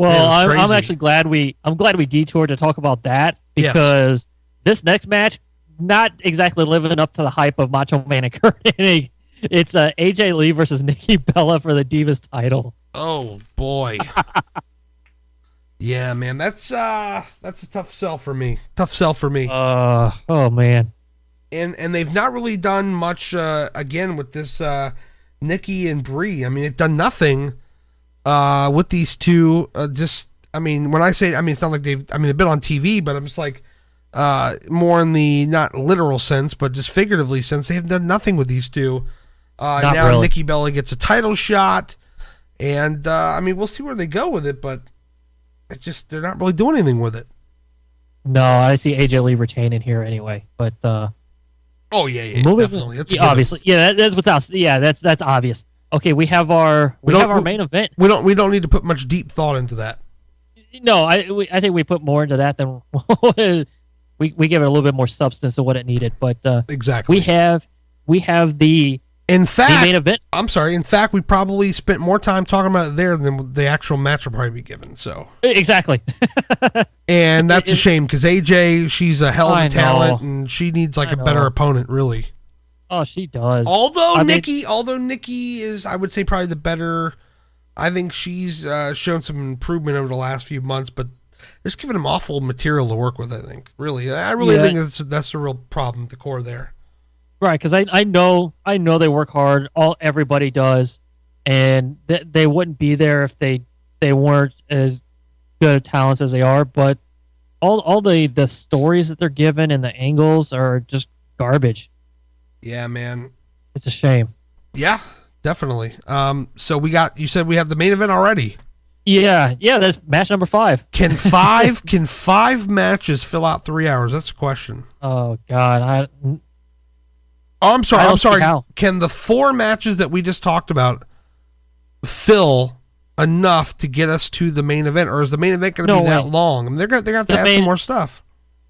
I'm actually glad we detoured to talk about that, because this next match, not exactly living up to the hype of Macho Man and Kurt Hennig. It's AJ Lee versus Nikki Bella for the Divas title. Oh boy. Yeah, man, that's a tough sell for me. Oh man. And they've not really done much again with this Nikki and Brie. I mean, they've done nothing with these two. When I say, it's not like they've been on TV, but I'm just like more in the not literal sense, but just figuratively sense. They have done nothing with these two. Now really. Nikki Bella gets a title shot, and we'll see where they go with it, but they're not really doing anything with it. No, I see AJ Lee retaining here anyway, but oh yeah, definitely. That's obviously, that's without. Yeah, that's obvious. Okay, we have our main event. We don't need to put much deep thought into that. No, I think we put more into that than we give it a little bit more substance to what it needed. But exactly, we have the main event. I'm sorry. In fact, we probably spent more time talking about it there than the actual match will probably be given. So exactly, and that's a shame, because AJ, she's a hell of a talent, and she needs a better opponent, really. Oh, she does. Although Nikki is, I would say, probably the better. I think she's shown some improvement over the last few months, but they're just giving them awful material to work with. I think, I really think that's the real problem at the core there. Right, because I know they work hard. Everybody does, and they wouldn't be there if they weren't as good talents as they are. But all the stories that they're given and the angles are just garbage. Yeah, man, it's a shame. Yeah, definitely. So you said we have the main event already. Yeah, that's match number 5. Can five matches fill out 3 hours? That's the question. Oh God, I'm sorry. Can the 4 matches that we just talked about fill enough to get us to the main event, or is the main event going to be that long? I mean, they're going to have to add some more stuff.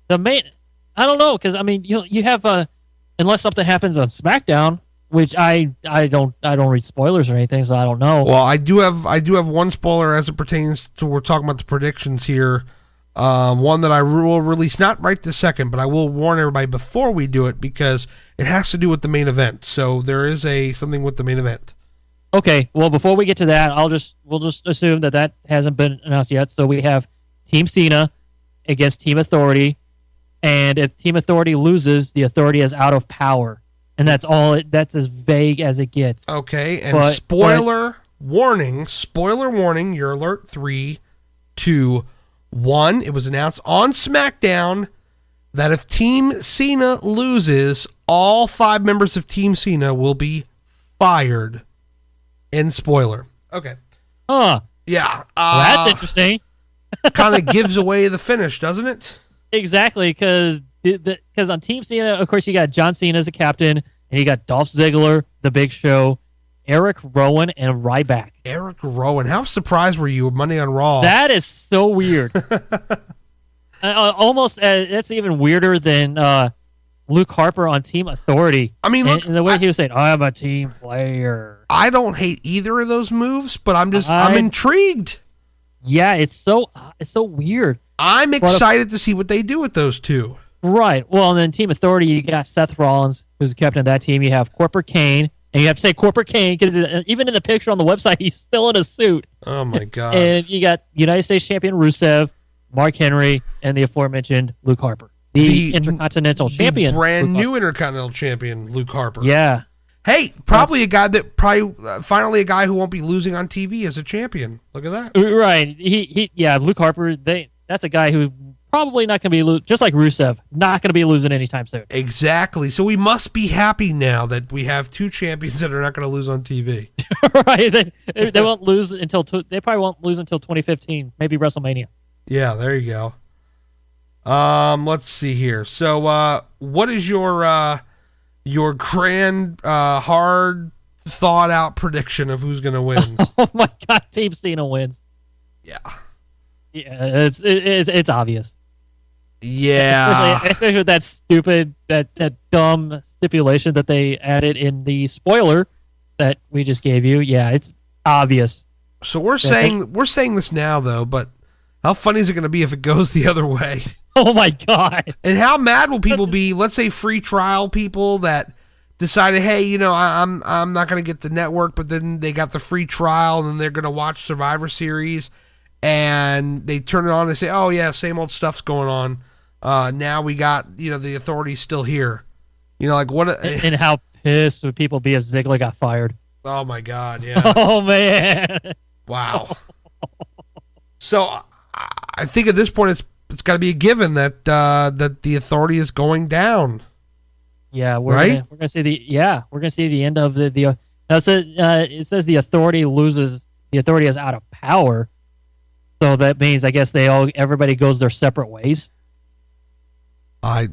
I don't know, because you have unless something happens on SmackDown, which I don't read spoilers or anything, so I don't know. Well, I do have one spoiler as it pertains to, we're talking about the predictions here. One that I will release not right this second, but I will warn everybody before we do it, because it has to do with the main event. So there is something with the main event. Okay, well, before we get to that, we'll just assume that hasn't been announced yet. So we have Team Cena against Team Authority, and if Team Authority loses, the Authority is out of power, and that's all. That's as vague as it gets. Okay, and spoiler warning, your alert. 3, 2, 1. It was announced on SmackDown that if Team Cena loses, all 5 members of Team Cena will be fired. End spoiler. Okay. Yeah. That's interesting. Kind of gives away the finish, doesn't it? Exactly, because on Team Cena, of course, you got John Cena as a captain, and you got Dolph Ziggler, The Big Show, Eric Rowan, and Ryback. Eric Rowan. How surprised were you with Monday on Raw? That is so weird. Almost, that's even weirder than Luke Harper on Team Authority. I mean, look, and the way he was saying, "I'm a team player." I don't hate either of those moves, but I'm intrigued. Yeah, it's so weird. I'm excited to see what they do with those two. Right. Well, and then Team Authority, you got Seth Rollins, who's the captain of that team. You have Corporate Kane, and you have to say Corporate Kane because even in the picture on the website, he's still in a suit. Oh my God! And you got United States Champion Rusev, Mark Henry, and the aforementioned Luke Harper, the Intercontinental Champion, brand new Intercontinental Champion, Luke Harper. Yeah. Hey, finally a guy who won't be losing on TV as a champion. Look at that. Right. Luke Harper. That's a guy who probably not going to be just like Rusev, not going to be losing anytime soon. Exactly. So we must be happy now that we have two champions that are not going to lose on TV. Right? They won't lose until they probably won't lose until 2015, maybe WrestleMania. Yeah, there you go. Let's see here. So, what is your grand, hard, thought out prediction of who's going to win? Oh my God, Team Cena wins. Yeah, it's obvious. Yeah, especially with that stupid, that dumb stipulation that they added in the spoiler that we just gave you. Yeah, it's obvious. So we're saying this now though, but how funny is it going to be if it goes the other way? Oh my God! And how mad will people be? Let's say free trial people that decided, hey, I'm not going to get the network, but then they got the free trial, and then they're going to watch Survivor Series, and they turn it on and they say, oh yeah, same old stuff's going on. Now we got, the authorities still here. Like what? And how pissed would people be if Ziggler got fired? Oh my God, yeah. Oh man. Wow. So I think at this point it's got to be a given that the authority is going down. Yeah, we're gonna see the end of the. It says the authority loses. The authority is out of power. So that means, I guess, everybody goes their separate ways. I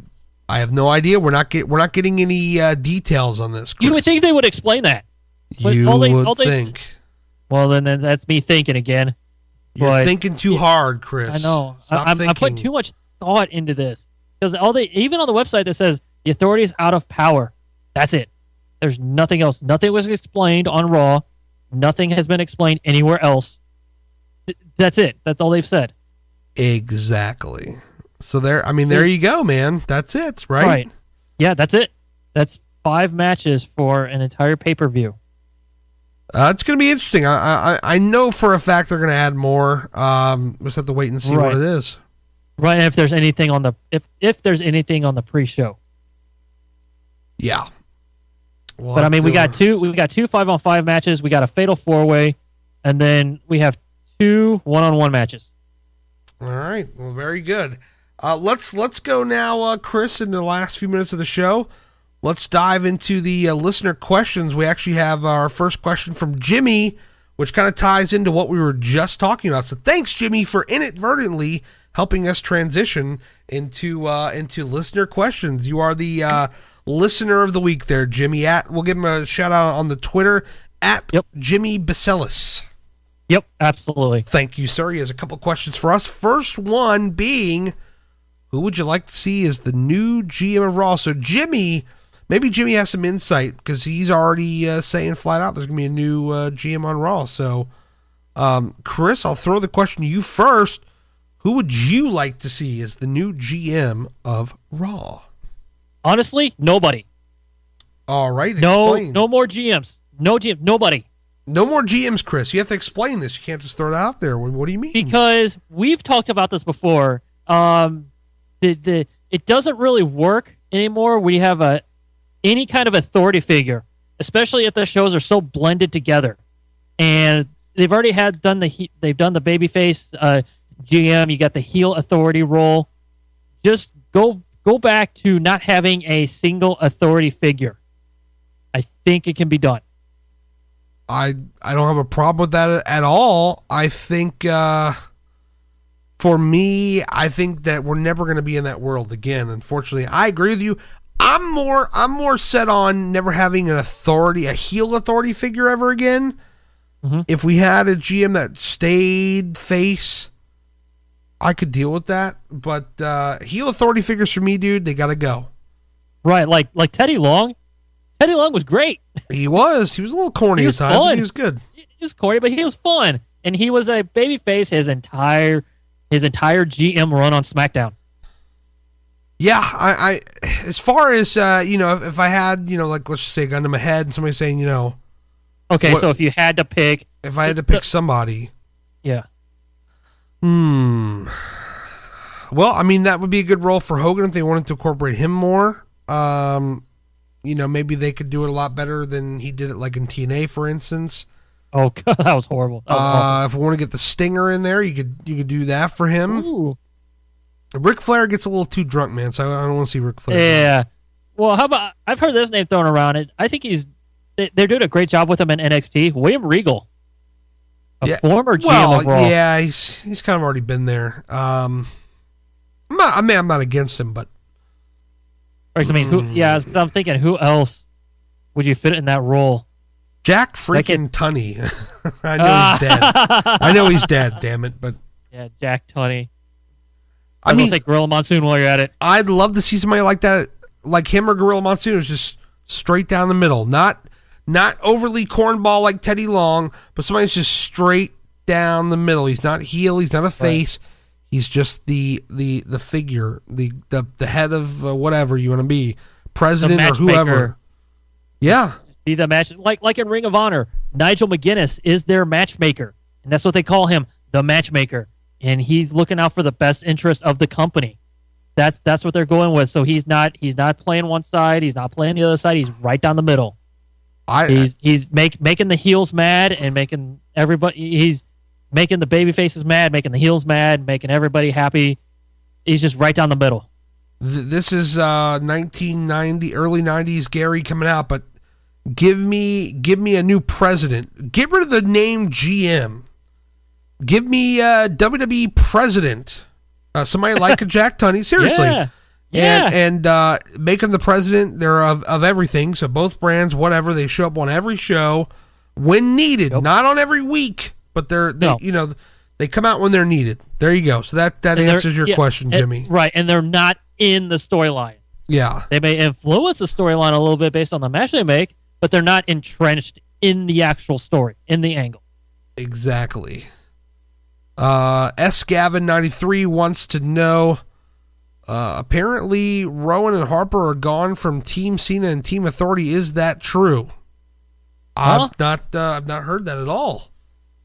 have no idea. We're not getting any details on this, Chris. You would think they would explain that. You would think. Well, then that's me thinking again. You're thinking too hard, Chris. I know. I'm putting too much thought into this because even on the website that says the authority is out of power. That's it. There's nothing else. Nothing was explained on Raw. Nothing has been explained anywhere else. That's it. That's all they've said. Exactly. So there you go, man. That's it, right? Right. Yeah, that's it. That's 5 matches for an entire pay-per-view. It's going to be interesting. I know for a fact they're going to add more. We'll just have to wait and see what it is. Right. And if there's anything on the if there's anything on the pre-show. Yeah. But we got two 5-on-5 matches. We got a fatal 4-way, and then we have 2 1-on-1 matches. All right. Well, very good. Let's go now, Chris, in the last few minutes of the show. Let's dive into the listener questions. We actually have our first question from Jimmy, which kind of ties into what we were just talking about. So thanks, Jimmy, for inadvertently helping us transition into listener questions. You are the listener of the week there, Jimmy. We'll give him a shout out on the Twitter at Jimmy Bacelis. Yep, absolutely. Thank you, sir. He has a couple questions for us. First one being, who would you like to see as the new GM of Raw? So maybe Jimmy has some insight because he's already saying flat out there's going to be a new GM on Raw. So, Chris, I'll throw the question to you first. Who would you like to see as the new GM of Raw? Honestly, nobody. All right, explain. No more GMs. No GM. Nobody. No more GMs, Chris. You have to explain this. You can't just throw it out there. What do you mean? Because we've talked about this before. It doesn't really work anymore when you have any kind of authority figure, especially if the shows are so blended together. And they've already done the babyface GM. You got the heel authority role. Just go back to not having a single authority figure. I think it can be done. I don't have a problem with that at all. I think for me, I think that we're never going to be in that world again. Unfortunately, I agree with you. I'm more set on never having a heel authority figure ever again. Mm-hmm. If we had a GM that stayed face, I could deal with that. But heel authority figures for me, dude, they got to go. Right, like Teddy Long. Teddy Long was great. He was a little corny at times, but he was good. He was corny, but he was fun, and he was a babyface his entire GM run on SmackDown. Yeah, I as far as if I had like let's just say a gun to my head and somebody saying okay, so if you had to pick, if I had to pick somebody, yeah, well, that would be a good role for Hogan if they wanted to incorporate him more. Maybe they could do it a lot better than he did it, like in TNA, for instance. Oh, God, that was horrible. If we want to get the Stinger in there, you could do that for him. Ooh. Ric Flair gets a little too drunk, man, so I don't want to see Ric Flair. Yeah. Well, how about I've heard this name thrown around. I think they're doing a great job with him in NXT. William Regal, former GM of Raw. Yeah, he's kind of already been there. I'm not against him, but I mean, because I'm thinking, who else would you fit in that role? Jack freaking Tunney. I know he's dead. I know he's dead. Damn it! But yeah, Jack Tunney. I mean, say Gorilla Monsoon while you're at it. I'd love to see somebody like that, like him or Gorilla Monsoon, who's just straight down the middle, not overly cornball like Teddy Long, but somebody's just straight down the middle. He's not heel. He's not a face. Right. He's just the figure, the head of whatever you want to be, president or whoever. Yeah, be the match like in Ring of Honor. Nigel McGuinness is their matchmaker, and that's what they call him, the matchmaker. And he's looking out for the best interest of the company. That's what they're going with. So he's not playing one side. He's not playing the other side. He's right down the middle. He's making the heels mad and making everybody. He's making the baby faces mad, making the heels mad, making everybody happy. He's just right down the middle. This is 1990, early 90s Gary coming out, but give me a new president. Get rid of the name GM. Give me WWE president, somebody like a Jack Tunney, seriously. Yeah. And make him the president. They're of everything, so both brands, whatever, they show up on every show when needed, not on every week, but they come out when they're needed. There you go. So that answers your question, Jimmy. Right, and they're not in the storyline. Yeah. They may influence the storyline a little bit based on the match they make, but they're not entrenched in the actual story, in the angle. Exactly. S. Gavin 93 wants to know, apparently Rowan and Harper are gone from Team Cena and Team Authority. Is that true? Huh? I've not heard that at all.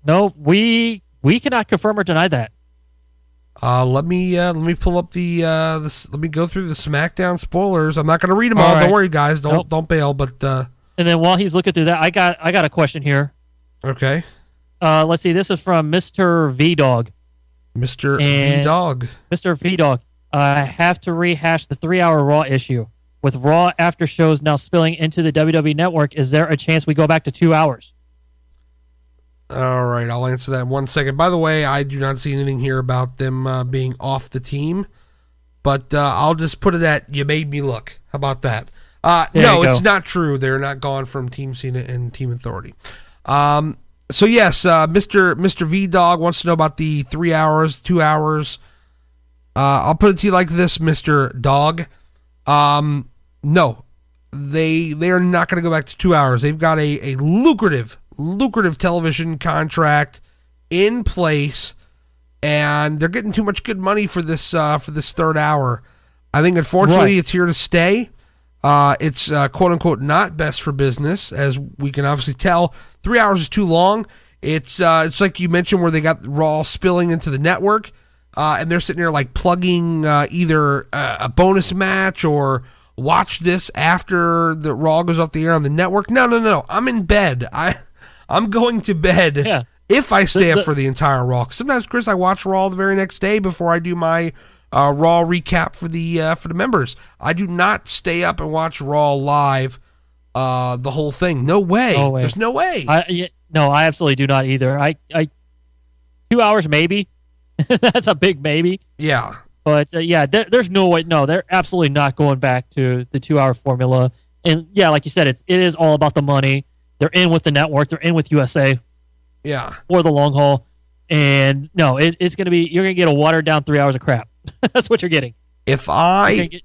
No, we cannot confirm or deny that. Let me pull up let me go through the SmackDown spoilers. I'm not going to read them all. Right. Don't worry, guys. Don't bail. But and then while he's looking through that, I got a question here. Okay. Let's see. This is from Mr. V-Dog. Mr. V-Dog. Mr. V-Dog. I have to rehash the 3-hour Raw issue. With Raw after shows now spilling into the WWE Network, is there a chance we go back to 2 hours? All right, I'll answer that in 1 second. By the way, I do not see anything here about them being off the team, but I'll just put it at you made me look. How about that? No, it's not true. They're not gone from Team Cena and Team Authority. So yes, Mr. V-Dog wants to know about the 3 hours, 2 hours. I'll put it to you like this, Mr. Dog. No, they are not going to go back to 2 hours. They've got a lucrative television contract in place, and they're getting too much good money for this third hour. I think unfortunately It's here to stay. It's quote unquote not best for business, as we can obviously tell. 3 hours is too long. It's like you mentioned where they got Raw spilling into the network, and they're sitting there like plugging either a bonus match or watch this after the Raw goes off the air on the network. No. I'm in bed. I'm going to bed if I stay up for the entire Raw. Sometimes, Chris, I watch Raw the very next day before I do my Raw recap for the members. I do not stay up and watch Raw live the whole thing. No way. There's no way. No, I absolutely do not either. I 2 hours maybe. That's a big maybe. Yeah. But there's no way. No, they're absolutely not going back to the 2 hour formula. And yeah, like you said, it is all about the money. They're in with the network. They're in with USA. Yeah. For the long haul. And no, it's going to be, you're going to get a watered down 3 hours of crap. That's what you're getting. If I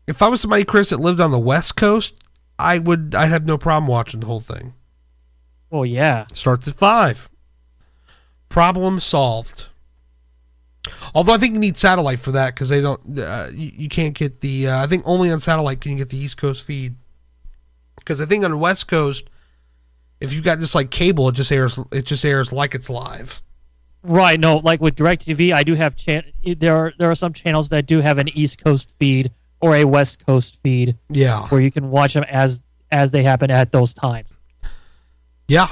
was somebody, Chris, that lived on the West Coast, I'd have no problem watching the whole thing. Oh yeah. Starts at 5. Problem solved. Although I think you need satellite for that because they don't. You can't get the. I think only on satellite can you get the East Coast feed. Because I think on the West Coast, if you've got just like cable, it just airs like it's live. Right. No, like with DirecTV, I do have there are some channels that do have an East Coast feed or a West Coast feed. Yeah. Where you can watch them as they happen at those times. Yeah.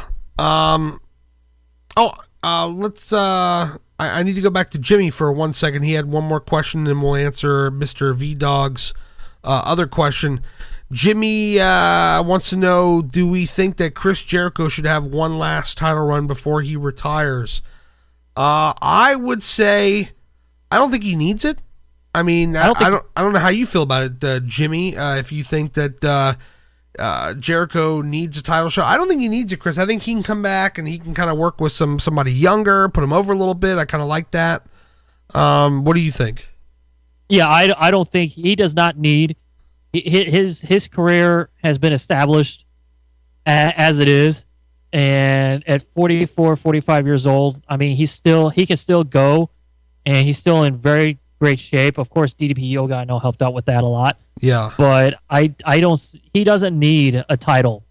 let's. I need to go back to Jimmy for 1 second. He had one more question, and we'll answer Mr. V Dog's other question. Jimmy wants to know: do we think that Chris Jericho should have one last title run before he retires? I would say I don't think he needs it. I mean, I don't know how you feel about it, Jimmy. If you think that Jericho needs a title shot, I don't think he needs it, Chris. I think he can come back and he can kind of work with somebody younger, put him over a little bit. I kind of like that. What do you think? Yeah, I don't think he does not need. His career has been established as it is, and at 44, 45 years old, I mean, he can still go, and he's still in very great shape. Of course, DDP Yoga, I know, helped out with that a lot. Yeah, but I don't. He doesn't need a title.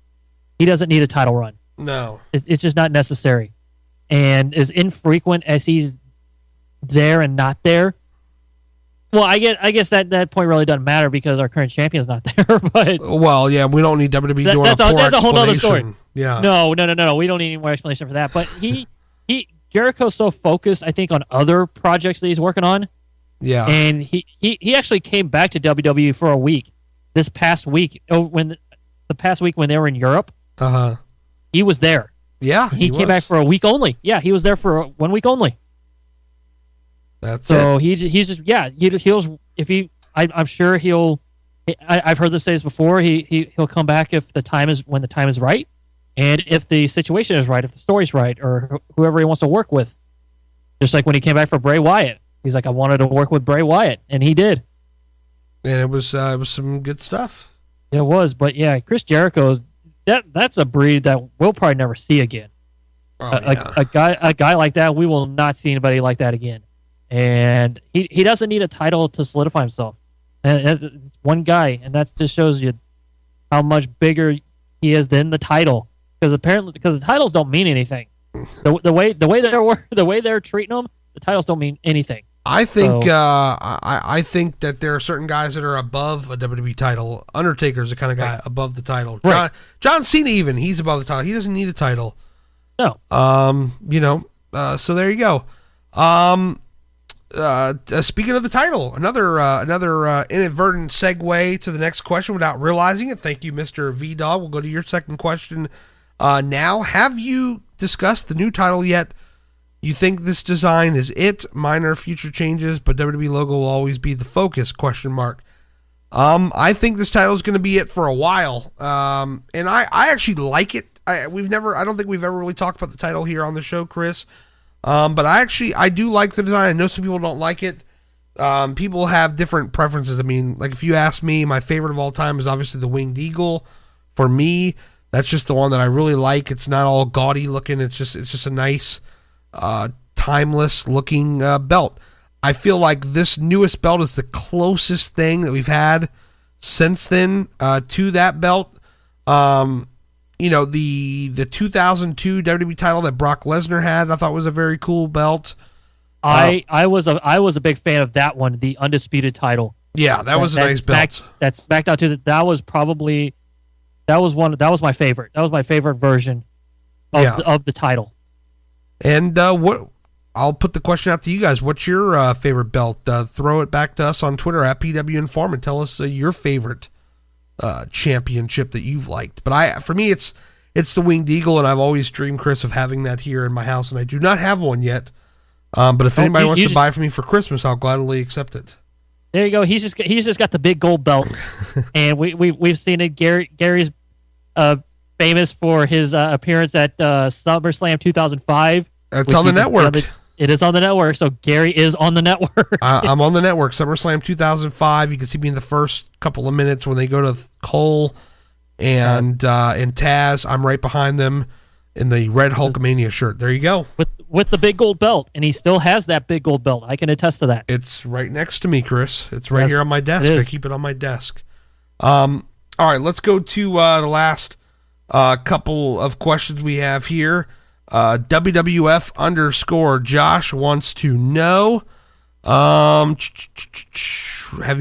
He doesn't need a title run. No, it's just not necessary. And as infrequent as he's there and not there. Well, I guess that point really doesn't matter because our current champion's not there. But well, yeah, we don't need WWE doing that's a whole other story. Yeah, no, we don't need any more explanation for that. But Jericho's so focused, I think, on other projects that he's working on. Yeah, and he actually came back to WWE for a week this past week. When they were in Europe, he was there. Yeah, he came back for a week only. Yeah, he was there for 1 week only. That's so it. he's just he'll if he I'm sure he'll. I've heard them say this before. He'll come back if when the time is right, and if the situation is right, if the story's right, or whoever he wants to work with. Just like when he came back for Bray Wyatt, he's like, I wanted to work with Bray Wyatt, and he did. And it was some good stuff. It was, but yeah, Chris Jericho's that's a breed that we'll probably never see again. A guy like that, we will not see anybody like that again. And he doesn't need a title to solidify himself. And it's one guy, and that just shows you how much bigger he is than the title. Because the titles don't mean anything. The way they're treating them, the titles don't mean anything. I think I think that there are certain guys that are above a WWE title. Undertaker's the kind of guy above the title. Right. John Cena, even he's above the title. He doesn't need a title. No. So there you go. Speaking of the title, another inadvertent segue to the next question without realizing it. Thank you, Mr. V Dog. We'll go to your second question now. Have you discussed the new title yet? You think this design is it? Minor future changes, but WWE logo will always be the focus? ? I think this title is going to be it for a while, and I actually like it. I don't think we've ever really talked about the title here on the show, Chris. But I do like the design. I know some people don't like it. People have different preferences. I mean, like if you ask me, my favorite of all time is obviously the Winged Eagle. For me, that's just the one that I really like. It's not all gaudy looking. It's just a nice, timeless looking belt. I feel like this newest belt is the closest thing that we've had since then to that belt. The 2002 WWE title that Brock Lesnar had, I thought was a very cool belt. I was a big fan of that one, the undisputed title. Yeah, that was a nice belt. That SmackDown to that was my favorite. That was my favorite version of the title. And I'll put the question out to you guys. What's your favorite belt? Throw it back to us on Twitter at PW Informant. Tell us your favorite championship that you've liked. But for me, it's the Winged Eagle, and I've always dreamed, Chris, of having that here in my house, and I do not have one yet. But if anybody wants to buy for me for Christmas, I'll gladly accept it. There you go. He's just got the big gold belt, and we've seen it. Gary's famous for his appearance at SummerSlam 2005. It's on the network. It is on the network, so Gary is on the network. I'm on the network. SummerSlam 2005. You can see me in the first couple of minutes when they go to Cole and Taz. I'm right behind them in the red Hulkamania shirt. There you go. With the big gold belt, and he still has that big gold belt. I can attest to that. It's right next to me, Chris. It's right here on my desk. I keep it on my desk. All right, let's go to the last couple of questions we have here. WWF _ Josh wants to know, have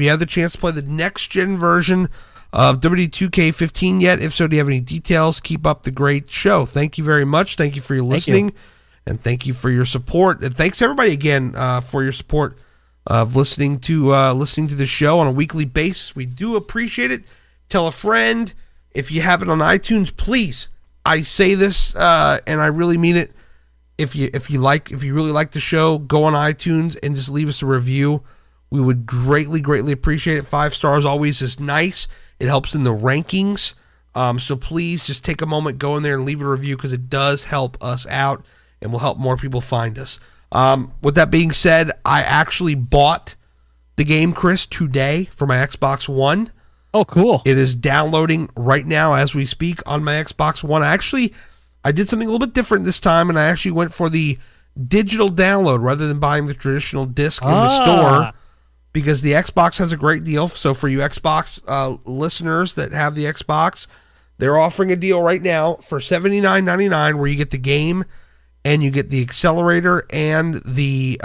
you had the chance to play the next gen version of WD2K15 yet? If so, do you have any details? Keep up the great show. Thank you very much. Thank you for your listening. And thank you for your support. And thanks everybody again for your support of listening to the show on a weekly basis. We do appreciate it. Tell a friend. If you have it on iTunes, please. I say this and I really mean it. If you really like the show, go on iTunes and just leave us a review. We would greatly appreciate it. 5 stars always is nice. It helps in the rankings. So please just take a moment, go in there and leave a review because it does help us out and will help more people find us. With that being said, I actually bought the game, Chris, today for my Xbox One. Oh, cool. It is downloading right now as we speak on my Xbox One. I did something a little bit different this time, and I actually went for the digital download rather than buying the traditional disc in the store because the Xbox has a great deal. So for you Xbox listeners that have the Xbox, they're offering a deal right now for $79.99 where you get the game and you get the accelerator and the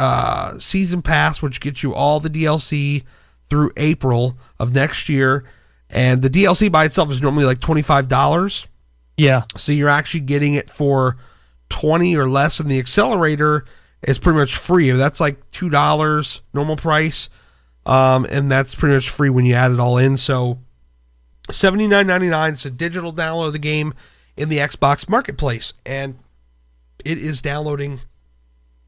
season pass, which gets you all the DLC through April of next year. And the DLC by itself is normally like $25. Yeah. So you're actually getting it for $20 or less, and the accelerator is pretty much free. That's like $2 normal price, and that's pretty much free when you add it all in. So $79.99 is a digital download of the game in the Xbox Marketplace, and it is downloading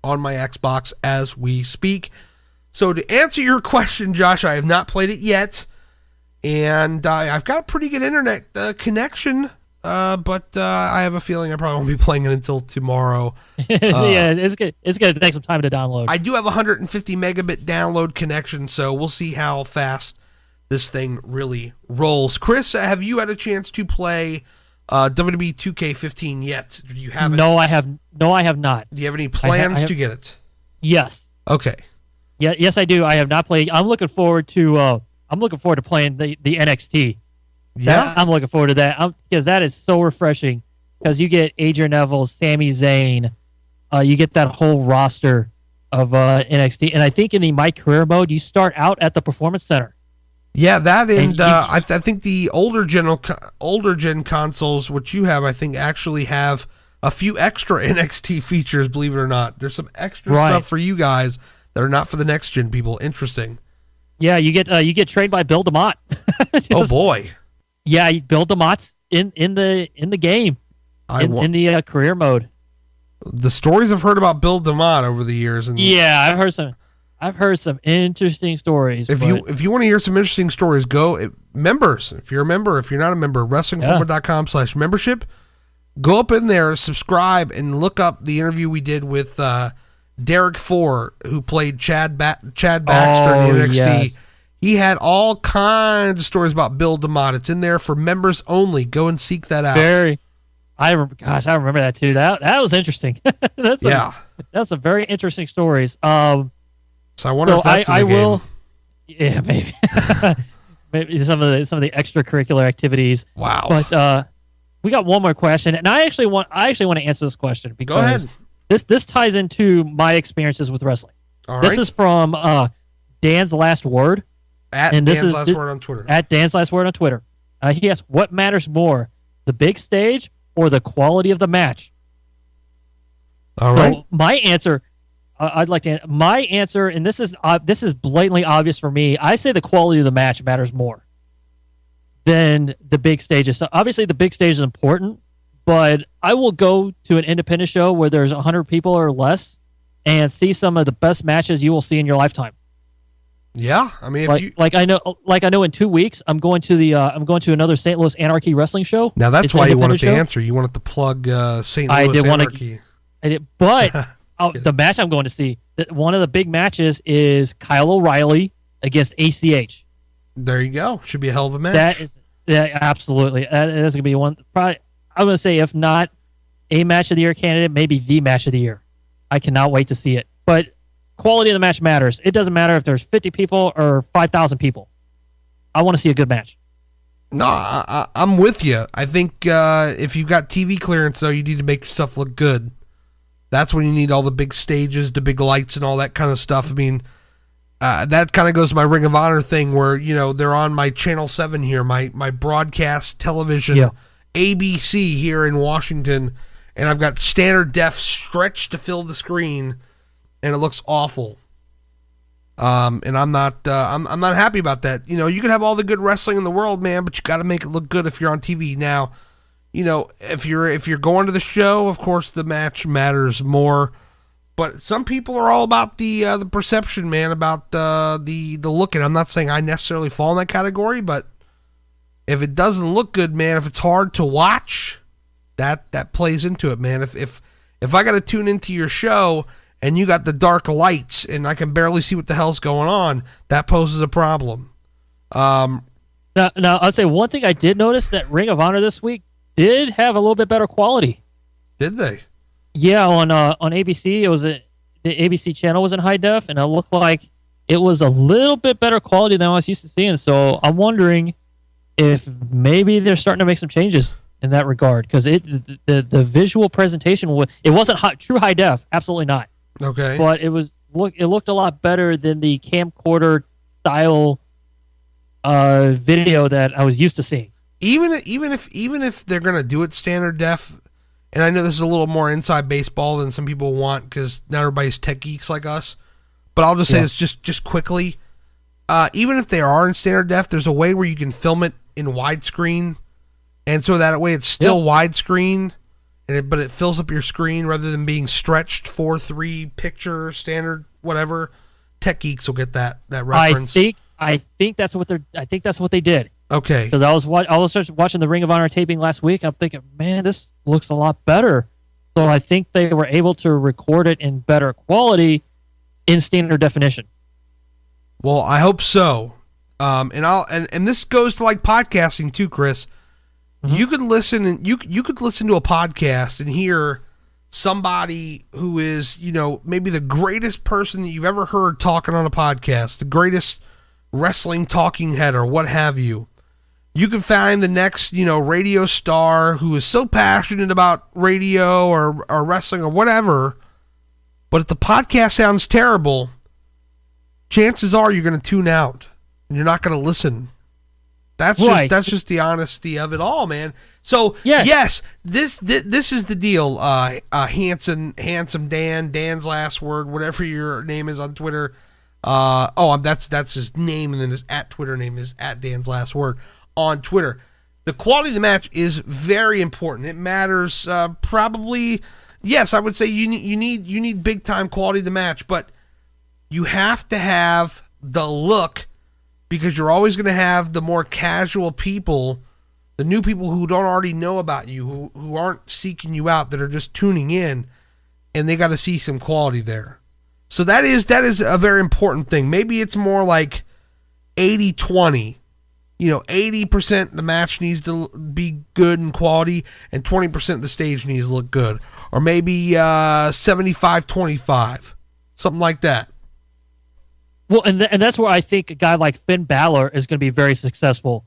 on my Xbox as we speak. So to answer your question, Josh, I have not played it yet, and I've got a pretty good internet connection, but I have a feeling I probably won't be playing it until tomorrow. Yeah, it's going to take some time to download. I do have a 150 megabit download connection, so we'll see how fast this thing really rolls. Chris, have you had a chance to play WWE 2K15 yet? Do you have it? No, I have not. Do you have any plans to get it? Yes. Okay. Yeah, yes, I do. I have not played. I'm looking forward to playing the NXT. Yeah, I'm looking forward to that because that is so refreshing. Because you get Adrian Neville, Sami Zayn, you get that whole roster of NXT, and I think in the My Career mode, you start out at the Performance Center. Yeah, that and I think the older gen consoles, which you have, I think actually have a few extra NXT features. Believe it or not, there's some extra stuff for you guys that are not for the next gen people. Interesting. Yeah, you get trained by Bill DeMott. Oh boy. Yeah, Bill DeMott's in the game in the career mode. The stories I've heard about Bill DeMott over the years, and yeah, I've heard some interesting stories. If you want to hear some interesting stories, go members. If you're a member, if you're not a member, WrestlingInformant.com/membership. Go up in there, subscribe, and look up the interview we did with Derek Ford, who played Chad Baxter in NXT. Yes. He had all kinds of stories about Bill DeMott. It's in there for members only. Go and seek that out. I remember that too. That was interesting. That's some very interesting stories. So I wonder if that's in the game. Will. Yeah, maybe. Maybe some of the extracurricular activities. Wow. But we got one more question, and I actually want to answer this question because go ahead. This ties into my experiences with wrestling. All this right. is from Dan's Last Word. At Dan's Last Word on Twitter. At Dan's Last Word on Twitter. He asks, what matters more, the big stage or the quality of the match? All right. So my answer, my answer, and this is blatantly obvious for me. I say the quality of the match matters more than the big stages. So obviously the big stage is important, but I will go to an independent show where there's 100 people or less and see some of the best matches you will see in your lifetime. Yeah, I mean, I know in 2 weeks I'm going to another St. Louis Anarchy wrestling show. Now that's why you wanted to answer. You wanted to plug St. Louis Anarchy. I did, but the match I'm going to see, one of the big matches is Kyle O'Reilly against ACH. There you go. Should be a hell of a match. Absolutely. That is going to be one. Probably, I'm going to say, if not a match of the year candidate, maybe the match of the year. I cannot wait to see it. But quality of the match matters. It doesn't matter if there's 50 people or 5,000 people. I want to see a good match. No, I'm with you. I think if you've got TV clearance, though, you need to make your stuff look good. That's when you need all the big stages, the big lights, and all that kind of stuff. I mean, that kind of goes to my Ring of Honor thing where, they're on my Channel 7 here, my broadcast television, ABC here in Washington, and I've got standard def stretched to fill the screen, and it looks awful. And I'm not happy about that. You know, you can have all the good wrestling in the world, man, but you got to make it look good if you're on TV. Now, you know, if you're going to the show, of course the match matters more. But some people are all about the perception, man, about the look. And I'm not saying I necessarily fall in that category, but if it doesn't look good, man, if it's hard to watch, that plays into it, man. If I got to tune into your show and you got the dark lights and I can barely see what the hell's going on, that poses a problem. Now I'll say one thing I did notice that Ring of Honor this week did have a little bit better quality. Did they? Yeah, on ABC, the ABC channel was in high def, and it looked like it was a little bit better quality than I was used to seeing. So I'm wondering if maybe they're starting to make some changes in that regard, because the visual presentation it wasn't true high def, absolutely not. Okay, but it looked a lot better than the camcorder style video that I was used to seeing. Even if they're gonna do it standard def. And I know this is a little more inside baseball than some people want because not everybody's tech geeks like us. But I'll just say this just quickly. Even if they are in standard def, there's a way where you can film it in widescreen. And so that way it's still widescreen, but it fills up your screen rather than being stretched 4:3 picture, standard, whatever. Tech geeks will get that reference. I think that's what they did. Okay. Because I was watching the Ring of Honor taping last week. I'm thinking, man, this looks a lot better. So I think they were able to record it in better quality in standard definition. Well, I hope so. And this goes to like podcasting too, Chris. Mm-hmm. You could listen to a podcast and hear somebody who is, you know, maybe the greatest person that you've ever heard talking on a podcast, the greatest wrestling talking head or what have you. You can find the next, you know, radio star who is so passionate about radio or wrestling or whatever, but if the podcast sounds terrible, chances are you're going to tune out and you're not going to listen. That's just the honesty of it all, man. So yes, this is the deal. Handsome Dan's last word, whatever your name is on Twitter. That's his name, and then his @Twitter name is @Dan's last word on Twitter. The quality of the match is very important. It matters. Probably, yes, I would say you need big time quality of the match, but you have to have the look because you're always going to have the more casual people, the new people who don't already know about you, who aren't seeking you out, that are just tuning in, and they got to see some quality there. So that is a very important thing. Maybe it's more like 80-20. You know, 80% the match needs to be good in quality and 20% the stage needs to look good. Or maybe 75-25. Something like that. Well, and that's where I think a guy like Finn Balor is going to be very successful,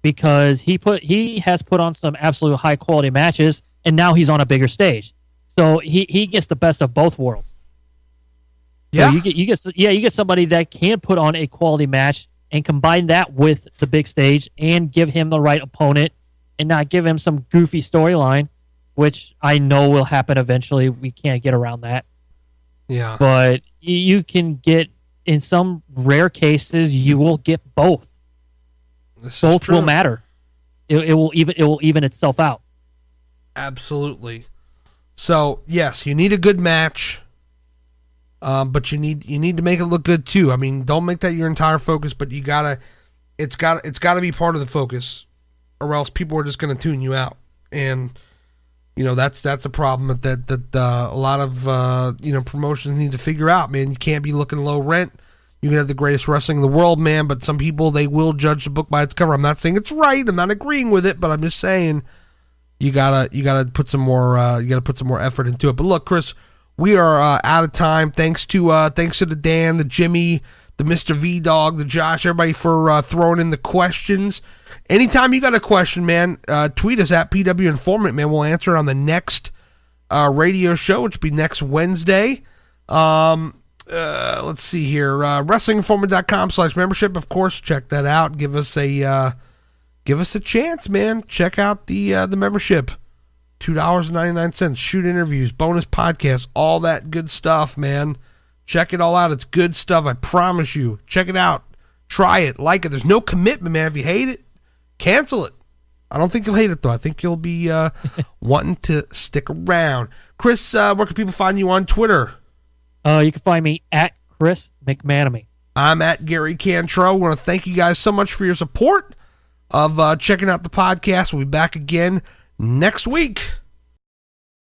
because he has put on some absolute high quality matches, and now he's on a bigger stage. So he gets the best of both worlds. Yeah. So you get somebody that can put on a quality match and combine that with the big stage and give him the right opponent and not give him some goofy storyline, which I know will happen eventually. We can't get around that. Yeah. But you can get, in some rare cases, you will get both. Both will matter. It will even itself out. Absolutely. So, yes, you need a good match. But you need to make it look good too. I mean, don't make that your entire focus, but it's gotta be part of the focus, or else people are just gonna tune you out. And you know that's a problem that a lot of promotions need to figure out. Man, you can't be looking low rent. You can have the greatest wrestling in the world, man, but some people, they will judge the book by its cover. I'm not saying it's right. I'm not agreeing with it, but I'm just saying you gotta put some more effort into it. But look, Chris, we are out of time. Thanks to the Dan, the Jimmy, the Mr. V Dog, the Josh, everybody for throwing in the questions. Anytime you got a question, man, tweet us at PW Informant, man. We'll answer it on the next radio show, which will be next Wednesday. Let's see here. WrestlingInformant.com/membership. Of course, check that out. Give us a chance, man. Check out the membership. $2.99. Shoot interviews, bonus podcasts, all that good stuff, man. Check it all out. It's good stuff. I promise you. Check it out. Try it. Like it. There's no commitment, man. If you hate it, cancel it. I don't think you'll hate it, though. I think you'll be wanting to stick around. Chris, where can people find you on Twitter? You can find me at Chris McManamy. I'm at Gary Cantrell. I want to thank you guys so much for your support of checking out the podcast. We'll be back again next week.